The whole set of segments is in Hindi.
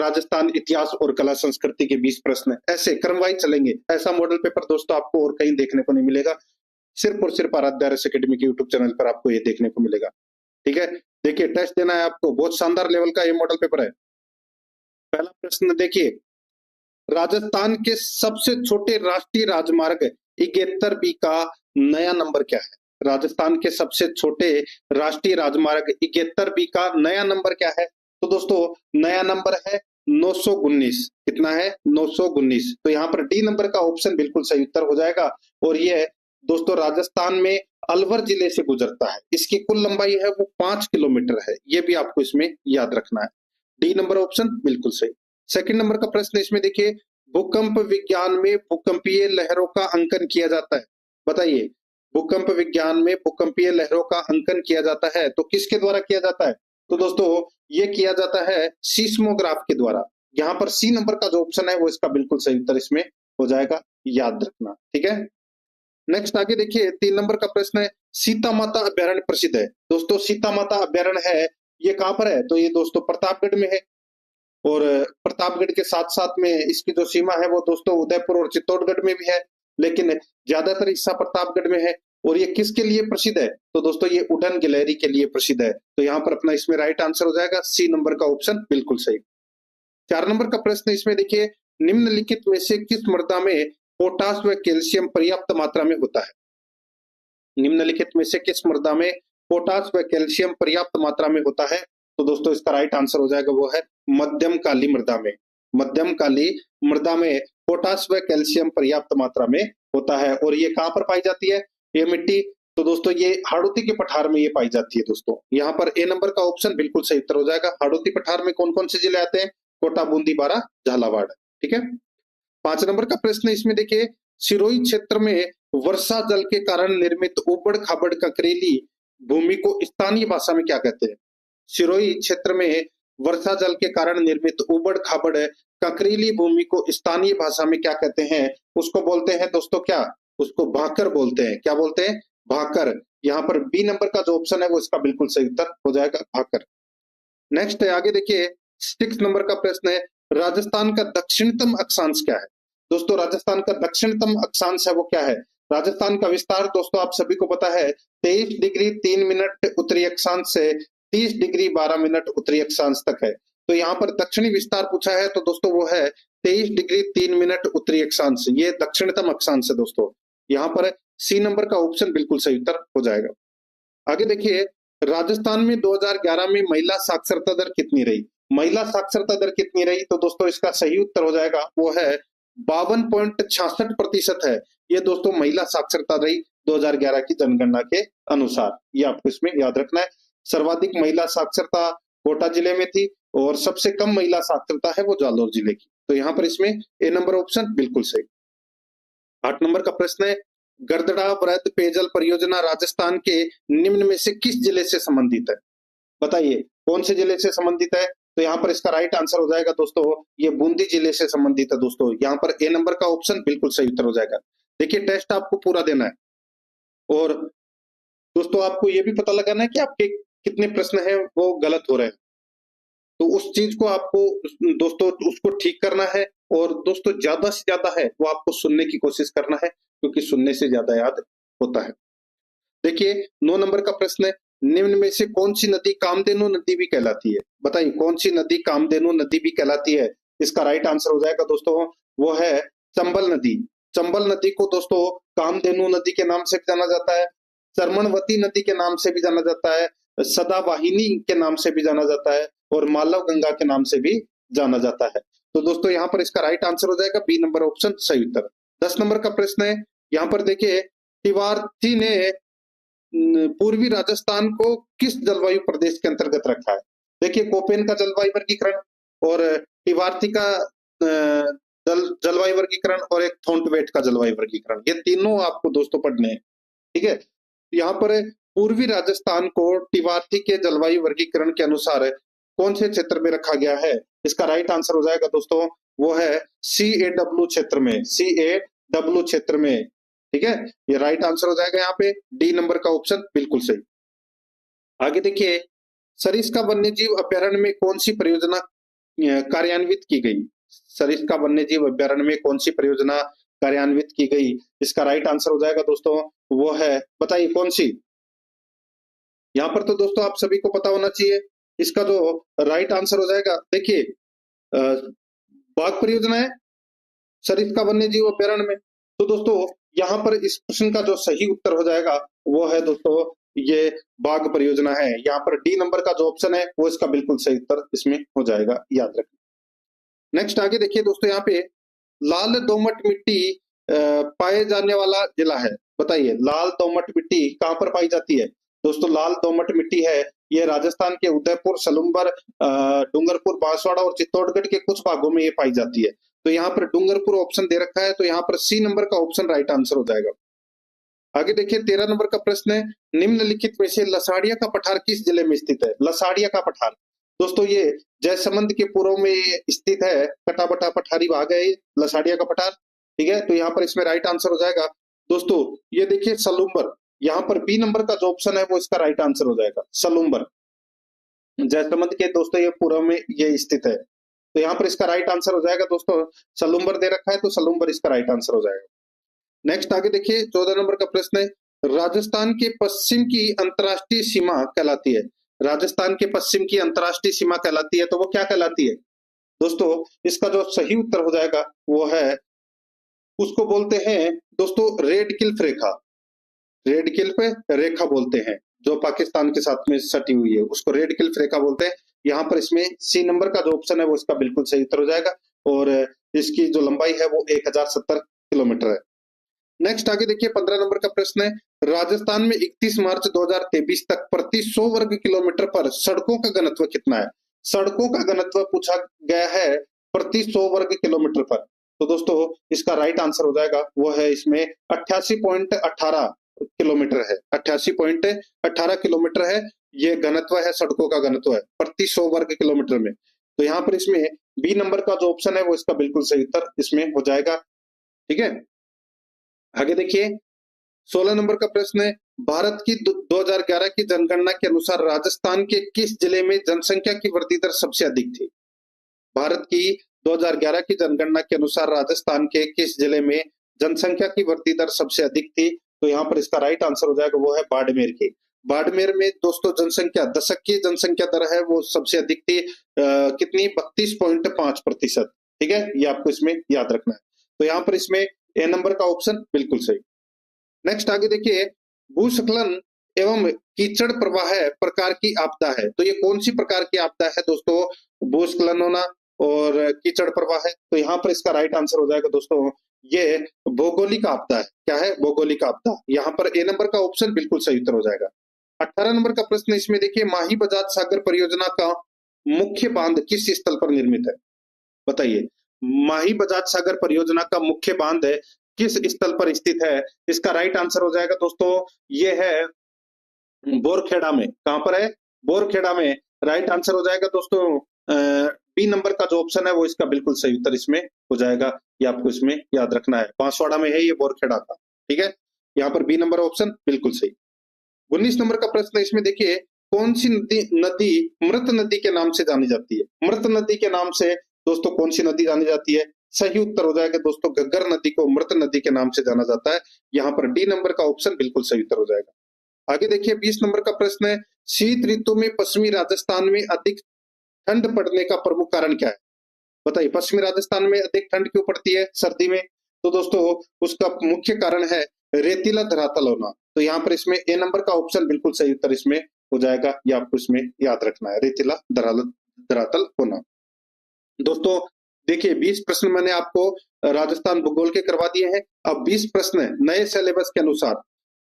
राजस्थान इतिहास और कला संस्कृति के 20 प्रश्न, ऐसे क्रमवाइज चलेंगे। ऐसा मॉडल पेपर दोस्तों आपको और कहीं देखने को नहीं मिलेगा, सिर्फ और सिर्फ आराध्या आरएस एकेडमी के यूट्यूब चैनल पर आपको ये देखने को मिलेगा। ठीक है, देखिए टेस्ट देना है आपको, बहुत शानदार लेवल का ये मॉडल पेपर है। पहला प्रश्न देखिए, राजस्थान के सबसे छोटे राष्ट्रीय राजमार्ग 71B का नया नंबर क्या है? राजस्थान के सबसे छोटे राष्ट्रीय राजमार्ग 71B का नया नंबर क्या है? तो दोस्तों नया नंबर है 919। कितना है? 919। तो यहाँ पर डी नंबर का ऑप्शन बिल्कुल सही उत्तर हो जाएगा। और ये दोस्तों राजस्थान में अलवर जिले से गुजरता है। इसकी कुल लंबाई है वो 5 किलोमीटर है। ये भी आपको इसमें याद रखना है। डी नंबर ऑप्शन बिल्कुल सही। सेकंड नंबर का प्रश्न इसमें देखिए, भूकंप विज्ञान में भूकंपीय लहरों का अंकन किया जाता है। बताइए, भूकंप विज्ञान में भूकंपीय लहरों का अंकन किया जाता है तो किसके द्वारा किया जाता है? तो दोस्तों ये किया जाता है सीस्मोग्राफ के द्वारा। यहाँ पर सी नंबर का जो ऑप्शन है वो इसका बिल्कुल सही उत्तर इसमें हो जाएगा, याद रखना। ठीक है, नेक्स्ट आगे देखिए 3 नंबर का प्रश्न है, सीता माता अभ्यारण्य प्रसिद्ध है। दोस्तों सीता माता अभ्यारण्य है ये कहाँ पर है? तो ये दोस्तों प्रतापगढ़ में है। और प्रतापगढ़ के साथ साथ में इसकी जो सीमा है वो दोस्तों उदयपुर और चित्तौड़गढ़ में भी है, लेकिन ज्यादातर हिस्सा प्रतापगढ़ में है। और ये किसके लिए प्रसिद्ध है? तो दोस्तों ये उड़न गिलहरी के लिए प्रसिद्ध है। तो यहाँ पर अपना इसमें राइट आंसर हो जाएगा सी नंबर का ऑप्शन बिल्कुल सही। 4 नंबर का प्रश्न इसमें देखिए, निम्नलिखित में से किस मृदा में पोटास व कैल्शियम पर्याप्त मात्रा में होता है? निम्नलिखित में से किस मृदा में पोटास व कैल्शियम पर्याप्त मात्रा में होता है? तो दोस्तों इसका राइट आंसर हो जाएगा वो है मध्यम काली मृदा में। मध्यम काली मृदा में पोटास व कैल्शियम पर्याप्त मात्रा में होता है। और ये कहाँ पर पाई जाती है ये मिट्टी? तो दोस्तों ये हाड़ौती के पठार में ये पाई जाती है। दोस्तों यहाँ पर ए नंबर का ऑप्शन बिल्कुल सही उत्तर हो जाएगा। हाड़ौती पठार में कौन कौन से जिले आते हैं? कोटा, बूंदी, बारा, झालावाड़। ठीक है, 5 नंबर का प्रश्न इसमें देखिए, सिरोही क्षेत्र में वर्षा जल के कारण निर्मित उबड़ खाबड़ ककरेली भूमि को स्थानीय भाषा में क्या कहते हैं? सिरोही क्षेत्र में वर्षा जल के कारण निर्मित उबड़ खाबड़ ककरीली भूमि को स्थानीय भाषा में क्या कहते हैं? उसको बोलते हैं दोस्तों क्या? उसको भाकर बोलते हैं। क्या बोलते हैं? भाकर। यहाँ पर बी नंबर का जो ऑप्शन है वो इसका बिल्कुल सही उत्तर हो जाएगा, भाकर। नेक्स्ट है आगे देखिए 6 नंबर का प्रश्न है, राजस्थान का दक्षिणतम अक्षांश क्या है? दोस्तों राजस्थान का दक्षिणतम अक्षांश है वो क्या है? राजस्थान का विस्तार दोस्तों आप सभी को पता है 23 डिग्री 3 मिनट उत्तरी अक्षांश से 30 डिग्री 12 मिनट उत्तरी अक्षांश तक है। तो यहाँ पर दक्षिणी विस्तार पूछा है तो दोस्तों वो है 23 डिग्री 3 मिनट उत्तरी अक्षांश। ये दक्षिणतम अक्षांश है दोस्तों। यहाँ पर सी नंबर का ऑप्शन बिल्कुल सही उत्तर हो जाएगा। आगे देखिए, राजस्थान में 2011 में महिला साक्षरता दर कितनी रही? महिला साक्षरता दर कितनी रही? तो दोस्तों इसका सही उत्तर हो जाएगा वो है 52.66% है। ये दोस्तों महिला साक्षरता रही 2011 की जनगणना के अनुसार। ये आपको इसमें याद रखना है। सर्वाधिक महिला साक्षरता कोटा जिले में थी और सबसे कम महिला साक्षरता है वो जालौर जिले की। तो यहाँ पर इसमें ए नंबर ऑप्शन बिल्कुल सही। 8 नंबर का प्रश्न है, गरदड़ा वृहद पेयजल परियोजना राजस्थान के निम्न में से किस जिले से संबंधित है? बताइए कौन से जिले से संबंधित है? तो यहाँ पर इसका राइट आंसर हो जाएगा दोस्तों ये बूंदी जिले से संबंधित है। दोस्तों यहाँ पर ए नंबर का ऑप्शन बिल्कुल सही उत्तर हो जाएगा। देखिए टेस्ट आपको पूरा देना है और दोस्तों आपको ये भी पता लगाना है कि आपके कितने प्रश्न हैं वो गलत हो रहे हैं। तो उस चीज को आपको दोस्तों उसको ठीक करना है और दोस्तों ज्यादा से ज्यादा है वो आपको सुनने की कोशिश करना है, क्योंकि सुनने से ज्यादा याद होता है। देखिए 9 नंबर का प्रश्न है, निम्न में से कौन सी नदी कामधेनु नदी भी कहलाती है? बताइए कौन सी नदी कामधेनु नदी भी कहलाती है? इसका राइट आंसर हो जाएगा दोस्तों वो है चंबल नदी। चंबल नदी को दोस्तों कामधेनु नदी के नाम से भी जाना जाता है, चरमनवती नदी के नाम से भी जाना जाता है, सदावाहिनी के नाम से भी जाना जाता है और मालव गंगा के नाम से भी जाना जाता है। तो दोस्तों यहाँ पर इसका राइट आंसर हो जाएगा बी नंबर ऑप्शन सही उत्तर। 10 नंबर का प्रश्न है, यहाँ पर देखिए तिवारी ने पूर्वी राजस्थान को किस जलवायु प्रदेश के अंतर्गत रखा है? देखिए कोपेन का जलवायु वर्गीकरण और तिवारी का जलवायु वर्गीकरण और एक थोंटवेट का जलवायु वर्गीकरण, ये तीनों आपको दोस्तों पढ़ने हैं। ठीक है, यहाँ पर पूर्वी राजस्थान को तिवारी के जलवायु वर्गीकरण के अनुसार कौन से क्षेत्र में रखा गया है? इसका राइट आंसर हो जाएगा दोस्तों वो है CAW क्षेत्र में, CAW क्षेत्र में। ठीक है, ये राइट आंसर हो जाएगा यहाँ पे डी नंबर का ऑप्शन बिल्कुल सही। आगे देखिए, सरिस्का वन्यजीव अभ्यारण्य में कौन सी परियोजना कार्यान्वित की गई? सरिस्का वन्यजीव अभ्यारण्य में कौन सी परियोजना कार्यान्वित की गई? इसका राइट आंसर हो जाएगा दोस्तों, वो है, बताइए कौन सी? यहाँ पर तो दोस्तों आप सभी को पता होना चाहिए। इसका जो राइट आंसर हो जाएगा, देखिए बाघ परियोजना है सरिस्का वन्यजीव अभ्यारण्य में। तो दोस्तों यहाँ पर इस प्रश्न का जो सही उत्तर हो जाएगा वो है दोस्तों ये बाघ परियोजना है। यहाँ पर डी नंबर का जो ऑप्शन है वो इसका बिल्कुल सही उत्तर इसमें हो जाएगा, याद रखना। नेक्स्ट आगे देखिए दोस्तों, यहाँ पे लाल दोमट मिट्टी पाए जाने वाला जिला है, बताइए लाल दोमट मिट्टी कहाँ पर पाई जाती है? दोस्तों लाल दोमट मिट्टी है ये राजस्थान के उदयपुर, सलूम्बर, डूंगरपुर, बांसवाड़ा और चित्तौड़गढ़ के कुछ भागों में ये पाई जाती है। तो यहाँ पर डूंगरपुर ऑप्शन दे रखा है, तो यहाँ पर सी नंबर का ऑप्शन राइट आंसर हो जाएगा। आगे देखिए 13 नंबर का प्रश्न है, निम्नलिखित में से लसाड़िया का पठार किस जिले में स्थित है? लसाड़िया का पठार दोस्तों ये जयसमंद के पूर्व में स्थित है, कटाबटा पठारी भाग है लसाड़िया का पठार, ठीक है। तो यहाँ पर इसमें राइट आंसर हो जाएगा दोस्तों, ये देखिए सलूम्बर, यहाँ पर बी नंबर का जो ऑप्शन है वो इसका राइट आंसर हो जाएगा। सलूम्बर जयसमंद के दोस्तों ये पूर्व में ये स्थित है, तो यहाँ पर इसका राइट आंसर हो जाएगा दोस्तों, सलूम्बर दे रखा है तो सलूम्बर इसका राइट आंसर हो जाएगा। नेक्स्ट आगे देखिए 14 नंबर का प्रश्न है, राजस्थान के पश्चिम की अंतर्राष्ट्रीय सीमा कहलाती है? राजस्थान के पश्चिम की अंतर्राष्ट्रीय सीमा कहलाती है, तो वो क्या कहलाती है? दोस्तों इसका जो सही उत्तर हो जाएगा वो है, उसको बोलते हैं दोस्तों रेड क्लिफ रेखा। रेड क्लिफ रेखा बोलते हैं, जो पाकिस्तान के साथ में सटी हुई है उसको रेड क्लिफ रेखा बोलते हैं। यहाँ पर इसमें सी नंबर का जो ऑप्शन है वो इसका बिल्कुल सही उत्तर हो जाएगा, और इसकी जो लंबाई है वो 1070 किलोमीटर है। नेक्स्ट आगे देखिए 15 नंबर का प्रश्न है, राजस्थान में 31 मार्च 2023 तक प्रति 100 वर्ग किलोमीटर पर सड़कों का घनत्व कितना है? सड़कों का घनत्व पूछा गया है प्रति 100 वर्ग किलोमीटर पर, तो दोस्तों इसका राइट आंसर हो जाएगा वो है इसमें 88.18 किलोमीटर है। 88.18 किलोमीटर है ये घनत्व है, सड़कों का घनत्व है प्रति 100 वर्ग किलोमीटर में। तो यहाँ पर इसमें बी नंबर का जो ऑप्शन है वो इसका बिल्कुल सही उत्तर इसमें हो जाएगा, ठीक है। आगे देखिए 16 नंबर का प्रश्न है, भारत की 2011 की जनगणना के अनुसार राजस्थान के किस जिले में जनसंख्या की वृद्धि दर सबसे अधिक थी? भारत की 2011 की जनगणना के अनुसार राजस्थान के किस जिले में जनसंख्या की वृद्धि दर सबसे अधिक थी? तो यहाँ पर इसका राइट आंसर हो जाएगा वो है बाड़मेर की। बाड़मेर में दोस्तों जनसंख्या, दशक की जनसंख्या दर है वो सबसे अधिक थी, कितनी? 32.5%, ठीक है, ये आपको इसमें याद रखना है। तो यहाँ पर इसमें ए नंबर का ऑप्शन बिल्कुल सही। नेक्स्ट आगे देखिए, भूस्खलन एवं कीचड़ प्रवाह प्रकार की आपदा है, तो ये कौन सी प्रकार की आपदा है दोस्तों? भूस्खलन होना और कीचड़ प्रवाह है, तो यहाँ पर इसका राइट आंसर हो जाएगा दोस्तों ये भौगोलिक आपदा है। क्या है? भौगोलिक आपदा। यहाँ पर ए नंबर का ऑप्शन बिल्कुल सही उत्तर हो जाएगा। 18 नंबर का प्रश्न इसमें देखिए, माही बजाज सागर परियोजना का मुख्य बांध किस स्थल पर निर्मित है? बताइए माही बजाज सागर परियोजना का मुख्य बांध है किस स्थल पर स्थित है? इसका राइट आंसर हो जाएगा दोस्तों ये है बोरखेड़ा में। कहां पर है? बोरखेड़ा में। राइट आंसर हो जाएगा दोस्तों बी नंबर का जो ऑप्शन है वो इसका बिल्कुल सही उत्तर इसमें हो जाएगा, ये आपको इसमें याद रखना है। बांसवाड़ा में है ये बोरखेड़ा का, ठीक है। यहाँ पर बी नंबर ऑप्शन बिल्कुल सही। 19 नंबर का प्रश्न इसमें देखिए, कौन सी नदी मृत नदी के नाम से जानी जाती है? मृत नदी के नाम से दोस्तों कौन सी नदी जानी जाती है? सही उत्तर हो जाएगा दोस्तों घग्गर नदी को मृत नदी के नाम से जाना जाता है। यहाँ पर डी नंबर का ऑप्शन बिल्कुल सही उत्तर हो जाएगा। आगे देखिए 20 नंबर का प्रश्न है, शीत ऋतु में पश्चिमी राजस्थान में अधिक ठंड पड़ने का प्रमुख कारण क्या है? बताइए पश्चिमी राजस्थान में अधिक ठंड क्यों पड़ती है सर्दी में? तो दोस्तों उसका मुख्य कारण है रेतीला धरातल होना। तो यहाँ पर इसमें ए नंबर का ऑप्शन बिल्कुल सही उत्तर इसमें हो जाएगा, ये आपको इसमें याद रखना है, रेतीला धरातल होना। दोस्तों देखिए 20 प्रश्न मैंने आपको राजस्थान भूगोल के करवा दिए हैं। अब 20 प्रश्न नए सिलेबस के अनुसार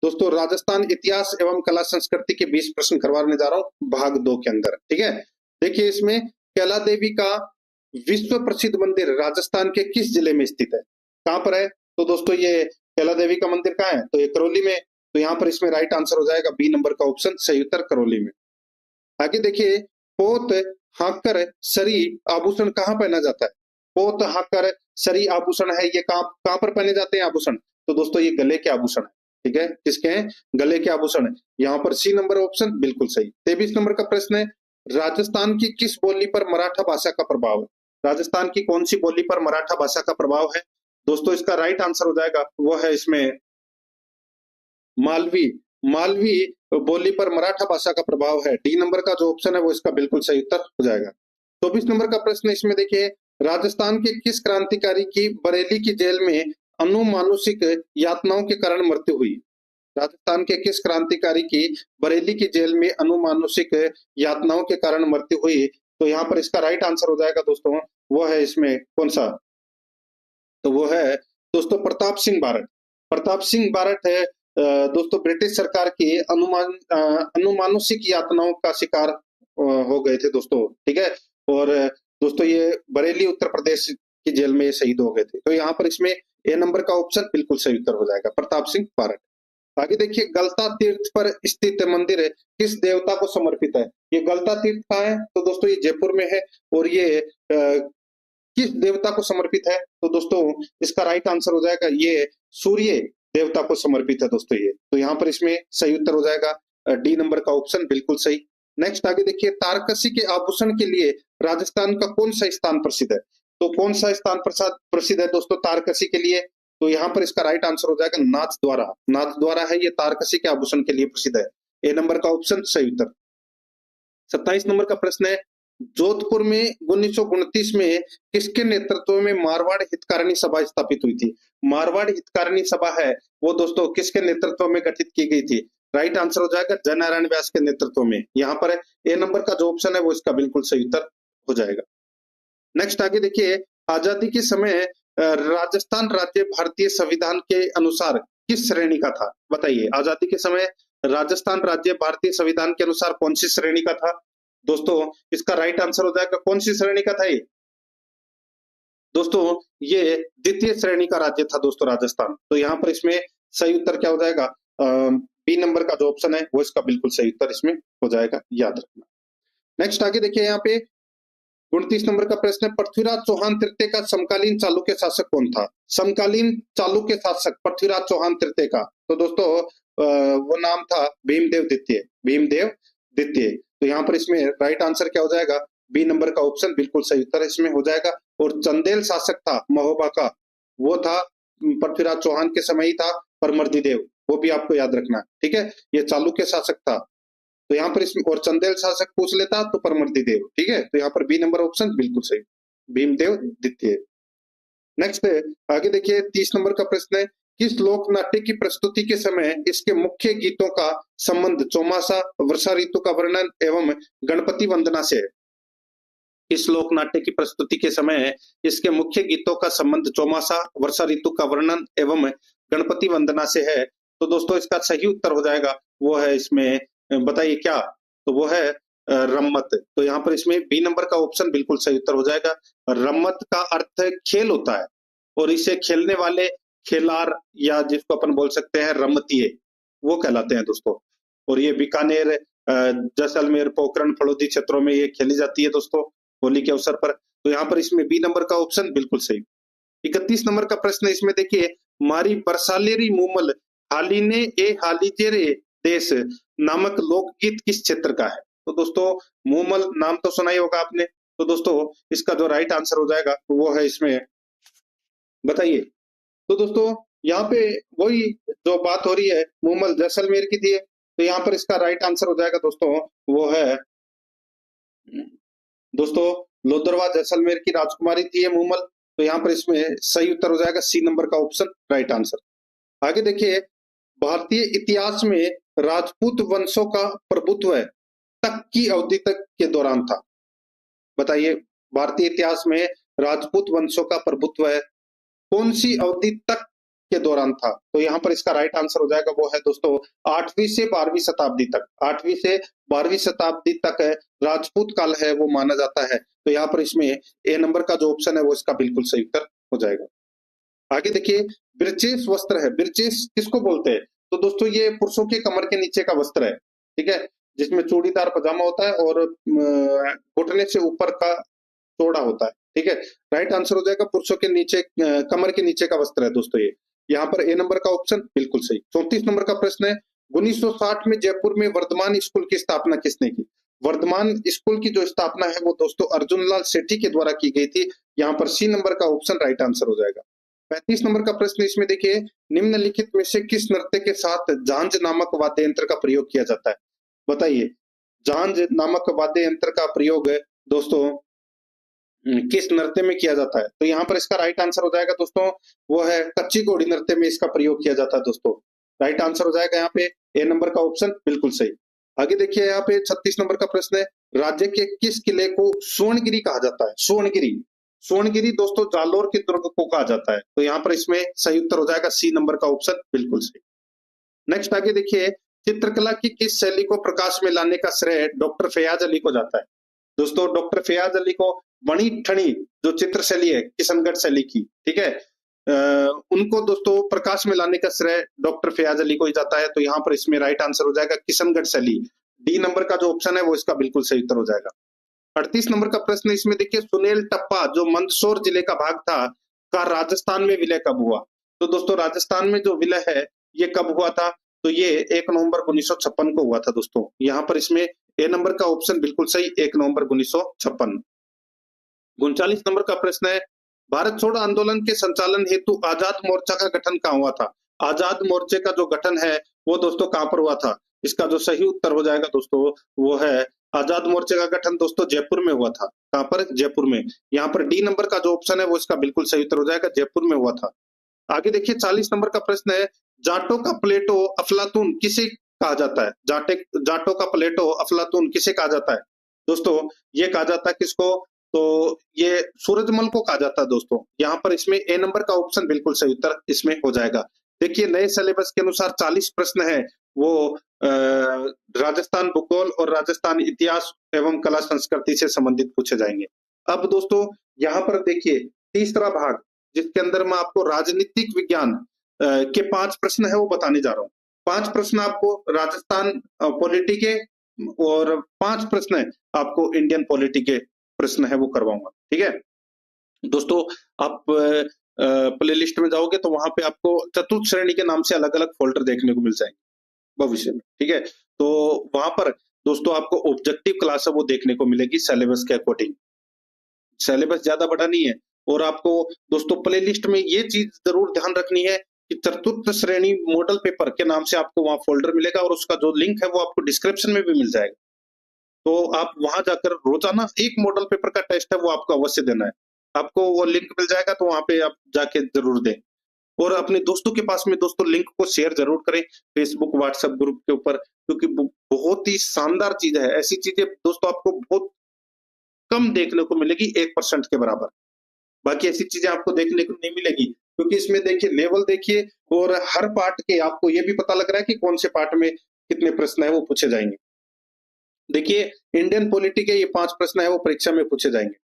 दोस्तों राजस्थान इतिहास एवं कला संस्कृति के 20 प्रश्न करवाने जा रहा हूँ भाग 2 के अंदर, ठीक है। देखिए इसमें कैला देवी का विश्व प्रसिद्ध मंदिर राजस्थान के किस जिले में स्थित है? कहां पर है? तो दोस्तों ये कैला देवी का मंदिर कहाँ है? तो ये करौली में। तो यहाँ पर इसमें राइट आंसर हो जाएगा बी नंबर का ऑप्शन सही उत्तर करौली में। आगे देखिए, पोत हाकर सरी आभूषण कहाँ पहना जाता है? पोत हाकर सरी आभूषण है ये कहाँ पर पहने जाते हैं आभूषण? तो दोस्तों ये गले के आभूषण है, ठीक है। किसके हैं? गले के आभूषण। यहाँ पर सी नंबर ऑप्शन बिल्कुल सही। 23 नंबर का प्रश्न है, राजस्थान की किस बोली पर मराठा भाषा का प्रभाव है? राजस्थान की कौन सी बोली पर मराठा भाषा का प्रभाव है? दोस्तों इसका राइट आंसर हो जाएगा वो है इसमें मालवी। मालवी बोली पर मराठा भाषा का प्रभाव है। डी नंबर का जो ऑप्शन है वो इसका बिल्कुल सही उत्तर हो जाएगा। 24 नंबर का प्रश्न इसमें देखिए, राजस्थान के किस क्रांतिकारी की बरेली की जेल में अनुमानुषिक यातनाओं के कारण मृत्यु हुई? राजस्थान के किस क्रांतिकारी की बरेली की जेल में अनुमानुषिक यातनाओं के कारण मृत्यु हुई? तो यहाँ पर इसका राइट आंसर हो जाएगा दोस्तों, वो है इसमें कौन सा? तो वो है दोस्तों प्रताप सिंह बारट। प्रताप सिंह बारट है दोस्तों ब्रिटिश सरकार की अनुमानुषिक यातनाओं का शिकार हो गए थे दोस्तों, ठीक है। और दोस्तों ये बरेली उत्तर प्रदेश की जेल में ये शहीद हो गए थे। तो यहाँ पर इसमें ए नंबर का ऑप्शन बिल्कुल सही उत्तर हो जाएगा, प्रताप सिंह बारट। आगे देखिए, गलता तीर्थ पर स्थित मंदिर किस देवता को समर्पित है? ये गलता तीर्थ कहाँ है? तो दोस्तों ये जयपुर में है। और ये किस देवता को समर्पित है? तो दोस्तों इसका राइट आंसर हो जाएगा ये सूर्य देवता को समर्पित है दोस्तों ये। तो यहाँ पर इसमें सही उत्तर हो जाएगा डी नंबर का ऑप्शन बिल्कुल सही। नेक्स्ट आगे देखिए, तारकसी के आभूषण के लिए राजस्थान का कौन सा स्थान प्रसिद्ध है? तो कौन सा स्थान प्रसिद्ध है दोस्तों तारकसी के लिए? तो यहाँ पर इसका राइट आंसर हो जाएगा नाथ द्वारा। नाथ द्वारा है ये तारकसी के आभूषण के लिए प्रसिद्ध है। ए नंबर का ऑप्शन सही उत्तर। 27 नंबर का प्रश्न है, जोधपुर में 1929 में किसके नेतृत्व में मारवाड़ हितकारिणी सभा स्थापित हुई थी? मारवाड़ हितकारिणी सभा है वो दोस्तों किसके नेतृत्व में गठित की गई थी? राइट आंसर हो जाएगा जयनारायण व्यास के नेतृत्व में। यहाँ पर ए नंबर का जो ऑप्शन है वो इसका बिल्कुल सही उत्तर हो जाएगा। नेक्स्ट आगे देखिए, आजादी के समय राजस्थान राज्य भारतीय संविधान के अनुसार किस श्रेणी का था? बताइए, आजादी के समय राजस्थान राज्य भारतीय संविधान के अनुसार कौन सी श्रेणी का था? दोस्तों इसका राइट आंसर हो जाएगा कौन सी श्रेणी का था ये? दोस्तों ये द्वितीय श्रेणी का राज्य था दोस्तों राजस्थान। तो यहाँ पर इसमें सही उत्तर क्या हो जाएगा? बी नंबर का जो ऑप्शन है वो इसका बिल्कुल सही उत्तर इसमें हो जाएगा, याद रखना। नेक्स्ट आगे देखिए, यहाँ पे 29 नंबर का प्रश्न है, पृथ्वीराज चौहान तृतीय का समकालीन चालुक्य शासक कौन था? समकालीन चालुक्य शासक पृथ्वीराज चौहान तृतीय का, तो दोस्तों वो नाम था भीमदेव द्वितीय। भीमदेव द्वितीय। तो यहाँ पर इसमें राइट आंसर क्या हो जाएगा? बी नंबर का ऑप्शन बिल्कुल सही उत्तर इसमें हो जाएगा। और चंदेल शासक था महोबा का, वो था पृथ्वीराज चौहान के समय ही था, परमर्दी देव, वो भी आपको याद रखना, ठीक है। ये चालुक्य शासक था। तो यहाँ पर इसमें और चंदेल शासक पूछ लेता तो परमर्दी देव, ठीक है। तो यहाँ पर बी नंबर ऑप्शन बिल्कुल सही, भीमदेव द्वितीय। नेक्स्ट आगे देखिए, 30 नंबर का प्रश्न है, किस लोक नाट्य की प्रस्तुति के समय इसके मुख्य गीतों का संबंध चौमासा, वर्षा ऋतु का वर्णन एवं गणपति वंदना से है? इस लोक नाट्य की प्रस्तुति के समय इसके मुख्य गीतों का संबंध चौमासा, वर्षा ऋतु का वर्णन एवं गणपति वंदना से है। तो दोस्तों इसका सही उत्तर हो जाएगा वो है इसमें, बताइए क्या? तो वो है रम्मत। तो यहाँ पर इसमें बी नंबर का ऑप्शन बिल्कुल सही उत्तर हो जाएगा। रम्मत का अर्थ खेल होता है और इसे खेलने वाले खेलार या जिसको अपन बोल सकते हैं रमतिये, वो कहलाते हैं दोस्तों। और ये बीकानेर, जैसलमेर, पोखरण, फलोदी क्षेत्रों में ये खेली जाती है दोस्तों होली के अवसर पर। तो यहाँ पर इसमें बी नंबर का ऑप्शन बिल्कुल सही। 31 नंबर का प्रश्न इसमें देखिए, मारी बरसालेरी मूमल हालीने ए हालीजे रे देश नामक लोकगीत किस क्षेत्र का है? तो दोस्तों मूमल नाम तो सुना ही होगा आपने। तो दोस्तों इसका जो राइट आंसर हो जाएगा वो है इसमें, बताइए। तो दोस्तों यहाँ पे वही जो बात हो रही है मूमल जैसलमेर की थी। तो यहाँ पर इसका राइट आंसर हो जाएगा दोस्तों वो है दोस्तों लोदरवा जैसलमेर की राजकुमारी थी ये मूमल। तो यहाँ पर इसमें सही उत्तर हो जाएगा सी नंबर का ऑप्शन राइट आंसर। आगे देखिए, भारतीय इतिहास में राजपूत वंशों का प्रभुत्व तक की अवधि तक के दौरान था। बताइए, भारतीय इतिहास में राजपूत वंशों का प्रभुत्व कौन सी अवधि तक के दौरान था? तो यहाँ पर इसका राइट आंसर हो जाएगा वो है दोस्तों 8वीं से 12वीं शताब्दी तक। 8वीं से 12वीं शताब्दी तक राजपूत काल है वो माना जाता है। तो यहाँ पर इसमें ए नंबर का जो ऑप्शन है वो इसका बिल्कुल सही उत्तर हो जाएगा। आगे देखिए, बिरचेस वस्त्र है, बिरचेस किसको बोलते हैं? तो दोस्तों ये पुरुषों के कमर के नीचे का वस्त्र है, ठीक है, जिसमें चूड़ीदार पजामा होता है और घुटने से ऊपर का चौड़ा होता है, ठीक है। राइट आंसर हो जाएगा पुरुषों के नीचे कमर के नीचे का वस्त्र है दोस्तों ये। यहाँ पर ए नंबर का ऑप्शन बिल्कुल सही। 34 नंबर का प्रश्न है, 1960 में जयपुर में वर्धमान स्कूल की स्थापना किसने की? वर्धमान स्कूल की जो स्थापना है वो दोस्तों अर्जुनलाल सेठी के द्वारा की गई थी। यहाँ पर सी नंबर का ऑप्शन राइट आंसर हो जाएगा। 35 नंबर का प्रश्न इसमें देखिए, निम्नलिखित में से किस नृत्य के साथ झांझ नामक वाद्य यंत्र का प्रयोग किया जाता है? बताइए, झांझ नामक वाद्य यंत्र का प्रयोग दोस्तों किस नृत्य में किया जाता है? तो यहाँ पर इसका राइट आंसर हो जाएगा दोस्तों, वो है कच्ची घोड़ी नृत्य में इसका प्रयोग किया जाता है दोस्तों। राइट आंसर हो जाएगा यहाँ पे ए नंबर का ऑप्शन, बिल्कुल सही। आगे देखिए यहाँ पे 36 नंबर का प्रश्न है, राज्य के किस किले को स्वर्णगिरी कहा जाता है? स्वर्णगिरी, स्वर्णगिरी दोस्तों जालोर के दुर्ग को कहा जाता है। तो यहाँ पर इसमें सही उत्तर हो जाएगा सी नंबर का ऑप्शन, बिल्कुल सही। नेक्स्ट आगे देखिए, चित्रकला की किस शैली को प्रकाश में लाने का श्रेय डॉक्टर फैयाज अली को जाता है? दोस्तों डॉक्टर फैयाज अली को बणी ठणी जो चित्र शैली है किशनगढ़ शैली की, ठीक है, उनको दोस्तों प्रकाश में लाने का श्रेय डॉक्टर फैयाज अली को ही जाता है। तो यहाँ पर इसमें राइट आंसर हो जाएगा किशनगढ़ शैली। डी नंबर का जो ऑप्शन है वो इसका बिल्कुल सही उत्तर हो जाएगा। 38 नंबर का प्रश्न इसमें देखिए, सुनेल टप्पा जो मंदसौर जिले का भाग था का राजस्थान में विलय कब हुआ? तो दोस्तों राजस्थान में जो विलय है ये कब हुआ था? तो ये 1 नवंबर 1956 को हुआ था दोस्तों। यहाँ पर इसमें ए नंबर का ऑप्शन बिल्कुल सही, 1 नवंबर 1956। 39 नंबर का प्रश्न है, भारत छोड़ो आंदोलन के संचालन हेतु आजाद मोर्चा का गठन कहाँ हुआ था? आजाद मोर्चे का जो गठन है वो दोस्तों कहाँ पर हुआ था? इसका जो सही उत्तर हो जाएगा दोस्तों वो है आजाद मोर्चे का गठन दोस्तों जयपुर में हुआ था। कहाँ पर? जयपुर में। यहाँ पर डी नंबर का जो ऑप्शन है वो इसका बिल्कुल सही उत्तर हो जाएगा, जयपुर में हुआ था। आगे देखिए 40 नंबर का प्रश्न है, जाटों का प्लेटो अफलातून किसे कहा जाता है? जाटों का प्लेटो अफलातून किसे कहा जाता है? दोस्तों ये कहा जाता है किसको? तो ये सूरजमल को कहा जाता है दोस्तों। यहाँ पर इसमें ए नंबर का ऑप्शन बिल्कुल सही उत्तर इसमें हो जाएगा। देखिए नए सिलेबस के अनुसार 40 प्रश्न है वो राजस्थान भूगोल और राजस्थान इतिहास एवं कला संस्कृति से संबंधित पूछे जाएंगे। अब दोस्तों यहाँ पर देखिए तीसरा भाग जिसके अंदर मैं आपको राजनीतिक विज्ञान के 5 प्रश्न है वो बताने जा रहा हूँ। 5 प्रश्न आपको राजस्थान पॉलिटी के और 5 प्रश्न है आपको इंडियन पॉलिटी के प्रश्न है वो करवाऊंगा, ठीक है दोस्तों। आप प्लेलिस्ट में जाओगे तो वहां पे आपको चतुर्थ श्रेणी के नाम से अलग अलग फोल्डर देखने को मिल जाएंगे भविष्य में, ठीक है। तो वहां पर दोस्तों आपको ऑब्जेक्टिव क्लास है वो देखने को मिलेगी सिलेबस के अकॉर्डिंग। सिलेबस ज्यादा बड़ा नहीं है और आपको दोस्तों प्लेलिस्ट में ये चीज जरूर ध्यान रखनी है कि चतुर्थ श्रेणी मॉडल पेपर के नाम से आपको वहां फोल्डर मिलेगा और उसका जो लिंक है वो आपको डिस्क्रिप्शन में भी मिल जाएगा। तो आप वहां जाकर रोजाना एक मॉडल पेपर का टेस्ट है वो आपको अवश्य देना है। आपको वो लिंक मिल जाएगा तो वहां पे आप जाके जरूर दें और अपने दोस्तों के पास में दोस्तों लिंक को शेयर जरूर करें फेसबुक व्हाट्सएप ग्रुप के ऊपर, क्योंकि बहुत ही शानदार चीज है। ऐसी चीजें दोस्तों आपको बहुत कम देखने को मिलेगी, 1% के बराबर। बाकी ऐसी चीजें आपको देखने को नहीं मिलेगी क्योंकि इसमें देखिए लेवल देखिए और हर पार्ट के आपको ये भी पता लग रहा है कि कौन से पार्ट में कितने प्रश्न है वो पूछे जाएंगे। देखिए इंडियन पॉलिटी के ये 5 प्रश्न है वो परीक्षा में पूछे जाएंगे।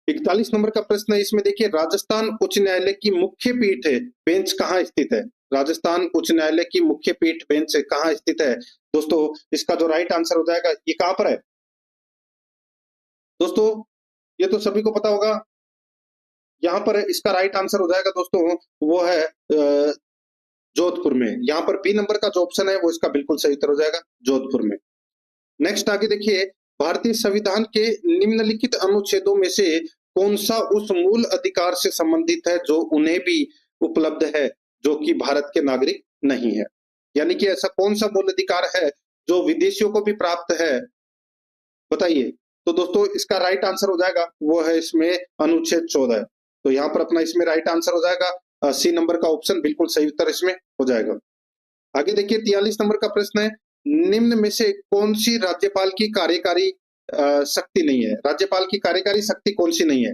41 नंबर का प्रश्न है इसमें देखिए, राजस्थान उच्च न्यायालय की मुख्य पीठ है बेंच कहाँ स्थित है? राजस्थान उच्च न्यायालय की मुख्य पीठ बेंच कहाँ स्थित है? दोस्तों इसका जो राइट आंसर हो जाएगा ये कहाँ पर है दोस्तों? ये तो सभी को पता होगा। यहाँ पर इसका राइट आंसर हो जाएगा दोस्तों वो है जोधपुर में। यहाँ पर बी नंबर का जो ऑप्शन है वो इसका बिल्कुल सही उत्तर हो जाएगा, जोधपुर में। नेक्स्ट आगे देखिए, भारतीय संविधान के निम्नलिखित अनुच्छेदों में से कौन सा उस मूल अधिकार से संबंधित है जो उन्हें भी उपलब्ध है जो कि भारत के नागरिक नहीं है? यानी कि ऐसा कौन सा मूल अधिकार है जो विदेशियों को भी प्राप्त है? बताइए। तो दोस्तों इसका राइट आंसर हो जाएगा वो है इसमें अनुच्छेद 14। तो यहाँ पर अपना इसमें राइट आंसर हो जाएगा सी नंबर का ऑप्शन बिल्कुल सही उत्तर इसमें हो जाएगा। आगे देखिए 43 नंबर का प्रश्न है, निम्न में से कौन सी राज्यपाल की कार्यकारी शक्ति नहीं है? राज्यपाल की कार्यकारी शक्ति कौन सी नहीं है?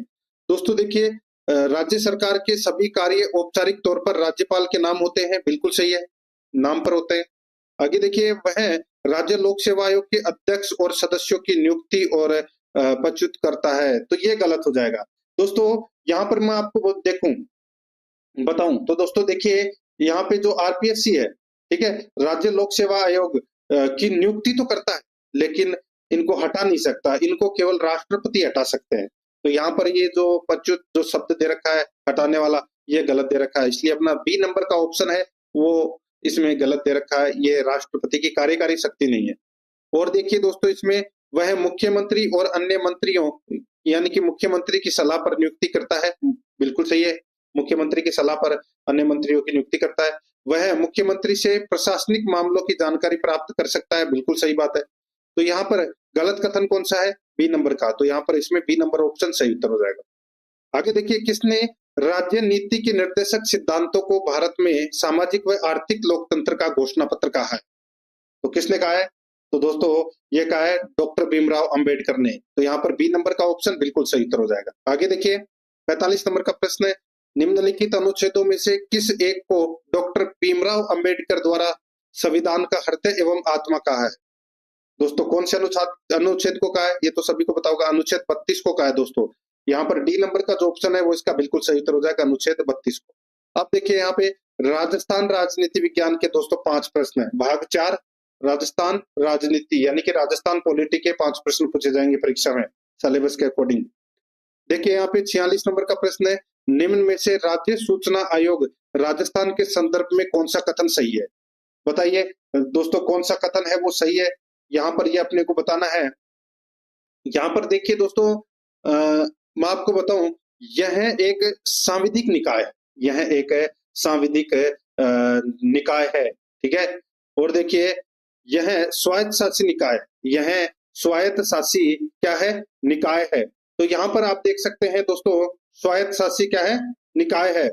दोस्तों देखिए राज्य सरकार के सभी कार्य औपचारिक तौर पर राज्यपाल के नाम होते हैं, बिल्कुल सही है, नाम पर होते हैं। आगे देखिए वह राज्य लोक सेवा आयोग के अध्यक्ष और सदस्यों की नियुक्ति और पदच्युत करता है, तो ये गलत हो जाएगा। दोस्तों यहाँ पर मैं आपको बताऊं तो दोस्तों देखिए यहाँ पे जो आरपीएससी है, ठीक है, राज्य लोक सेवा आयोग की नियुक्ति तो करता है लेकिन इनको हटा नहीं सकता, इनको केवल राष्ट्रपति हटा सकते हैं। तो यहाँ पर ये जो पदच्युत जो शब्द दे रखा है हटाने वाला ये गलत दे रखा है, इसलिए अपना बी नंबर का ऑप्शन है वो इसमें गलत दे रखा है, ये राष्ट्रपति की कार्यकारी शक्ति नहीं है। और देखिए दोस्तों इसमें वह मुख्यमंत्री और अन्य मंत्रियों यानी कि मुख्यमंत्री की सलाह पर नियुक्ति करता है। बिल्कुल सही है। मुख्यमंत्री की सलाह पर अन्य मंत्रियों की नियुक्ति करता है। वह मुख्यमंत्री से प्रशासनिक मामलों की जानकारी प्राप्त कर सकता है। बिल्कुल सही बात है। तो यहाँ पर गलत कथन कौन सा है? बी नंबर का। तो यहाँ पर इसमें बी नंबर ऑप्शन सही उत्तर हो जाएगा। आगे देखिए, किसने राज्य नीति के निर्देशक सिद्धांतों को भारत में सामाजिक व आर्थिक लोकतंत्र का घोषणा पत्र कहा है? तो किसने कहा है? तो दोस्तों ये कहा है डॉक्टर भीमराव अंबेडकर ने। तो यहाँ पर बी नंबर का ऑप्शन बिल्कुल सही उत्तर हो जाएगा। आगे देखिए 45 नंबर का प्रश्न है, निम्नलिखित अनुच्छेदों में से किस एक को डॉक्टर भीमराव अंबेडकर द्वारा संविधान का हृदय एवं आत्मा कहा है? दोस्तों कौन से अनुच्छेद को कहा है? ये तो सभी को पता होगा, अनुच्छेद 32 को कहा है दोस्तों। यहाँ पर डी नंबर का जो ऑप्शन है वो इसका बिल्कुल सही उत्तर हो जाएगा, अनुच्छेद 32 को। अब देखिए यहाँ पे राजस्थान राजनीति विज्ञान के दोस्तों 5 प्रश्न है। भाग 4 राजस्थान राजनीति यानी कि राजस्थान पॉलिटी के 5 प्रश्न पूछे जाएंगे परीक्षा में सिलेबस के अकॉर्डिंग। देखिए यहाँ पे 46 नंबर का प्रश्न है, निम्न में से राज्य सूचना आयोग राजस्थान के संदर्भ में कौन सा कथन सही है? बताइए दोस्तों कौन सा कथन है वो सही है? यहाँ पर ये अपने को बताना है। यहाँ पर देखिए दोस्तों मैं आपको बताऊं, यह एक सांविधिक निकाय है। यह एक सांविधिक निकाय है, ठीक है। और देखिए यह स्वायत्त शासी निकाय, यह स्वायत्त शासी क्या है? निकाय है। तो यहाँ पर आप देख सकते हैं दोस्तों स्वायत्त शासी क्या है? निकाय है।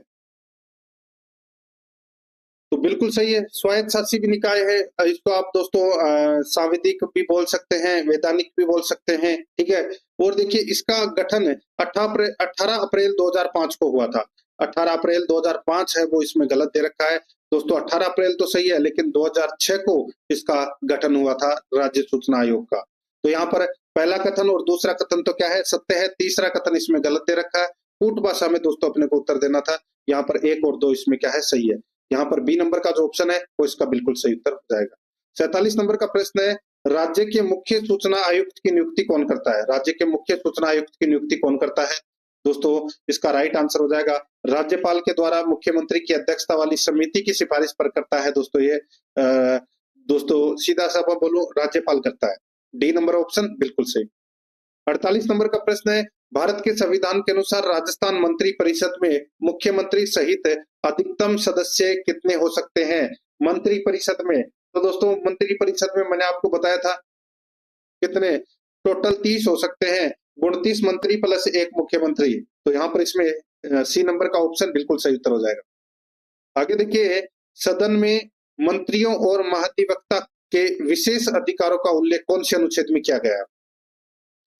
तो बिल्कुल सही है, स्वायत्त शासी भी निकाय है। इसको आप दोस्तों सांविधिक भी बोल सकते हैं, वैधानिक भी बोल सकते हैं, ठीक है। और देखिए इसका गठन 18 अप्रैल 2005 को हुआ था। 18 अप्रैल 2005 है वो इसमें गलत दे रखा है दोस्तों। 18 अप्रैल तो सही है, लेकिन 2006 को इसका गठन हुआ था राज्य सूचना आयोग का। तो यहाँ पर पहला कथन और दूसरा कथन तो क्या है? सत्य है। तीसरा कथन इसमें गलत दे रखा है। कूट भाषा में दोस्तों अपने को उत्तर देना था। यहाँ पर 1 और 2 इसमें क्या है? सही है। यहाँ पर बी नंबर का जो ऑप्शन है वो इसका बिल्कुल सही उत्तर हो जाएगा। 47 नंबर का प्रश्न है, राज्य के मुख्य सूचना आयुक्त की नियुक्ति कौन करता है? राज्य के मुख्य सूचना आयुक्त की नियुक्ति कौन करता है? दोस्तों इसका राइट आंसर हो जाएगा राज्यपाल के द्वारा मुख्यमंत्री की अध्यक्षता वाली समिति की सिफारिश पर करता है दोस्तों। ये दोस्तों सीधा सा बोलूं, राज्यपाल करता है। डी नंबर ऑप्शन बिल्कुल सही। 48 नंबर का प्रश्न है, भारत के संविधान के अनुसार राजस्थान मंत्री परिषद में मुख्यमंत्री सहित अधिकतम सदस्य कितने हो सकते हैं मंत्री परिषद में? तो दोस्तों मंत्री परिषद में मैंने आपको बताया था कितने, टोटल 30 हो सकते हैं। 29 मंत्री प्लस 1 मुख्यमंत्री। तो यहाँ पर इसमें सी नंबर का ऑप्शन बिल्कुल सही उत्तर हो जाएगा। आगे देखिए, सदन में मंत्रियों और महाधिवक्ता के विशेष अधिकारों का उल्लेख कौन से अनुच्छेद में किया गया है?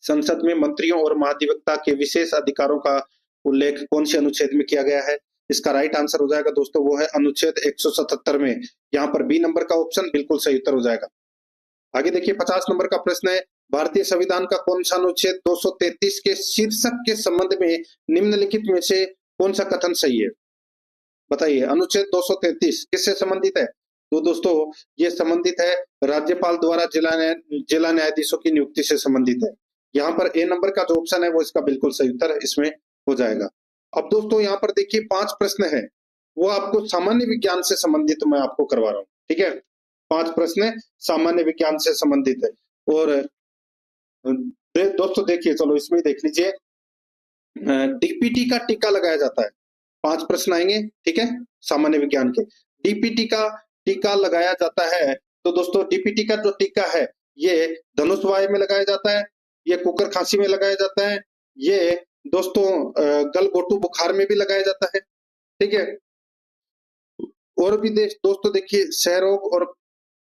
संसद में मंत्रियों और महाधिवक्ता के विशेष अधिकारों का उल्लेख कौन से अनुच्छेद में किया गया है? इसका राइट आंसर हो जाएगा दोस्तों वो है अनुच्छेद 177 में। यहाँ पर बी नंबर का ऑप्शन बिल्कुल सही उत्तर हो जाएगा। आगे देखिए 50 नंबर का प्रश्न है, भारतीय संविधान का कौन सा अनुच्छेद 233 के शीर्षक के संबंध में निम्नलिखित में से कौन सा कथन सही है? बताइए अनुच्छेद 233 किससे संबंधित है? तो दोस्तों ये संबंधित है राज्यपाल द्वारा जिला न्यायाधीशों की नियुक्ति से संबंधित है। यहाँ पर ए नंबर का जो ऑप्शन है वो इसका बिल्कुल सही उत्तर इसमें हो जाएगा। अब दोस्तों यहाँ पर देखिए 5 प्रश्न है, वो आपको सामान्य विज्ञान से संबंधित मैं आपको करवा रहा हूँ, ठीक है। 5 प्रश्न सामान्य विज्ञान से संबंधित है। और दोस्तों देखिए, चलो इसमें देख लीजिए, डीपीटी का टीका लगाया जाता है। 5 प्रश्न आएंगे, ठीक है, सामान्य विज्ञान के। डीपीटी का टीका लगाया जाता है, तो दोस्तों डीपीटी का जो टीका है ये धनुष वायु में लगाया जाता है, ये कुकर खांसी में लगाया जाता है, ये दोस्तों गलघोटू बुखार में भी लगाया जाता है, ठीक है। और भी दोस्तों देखिए क्षयरोग और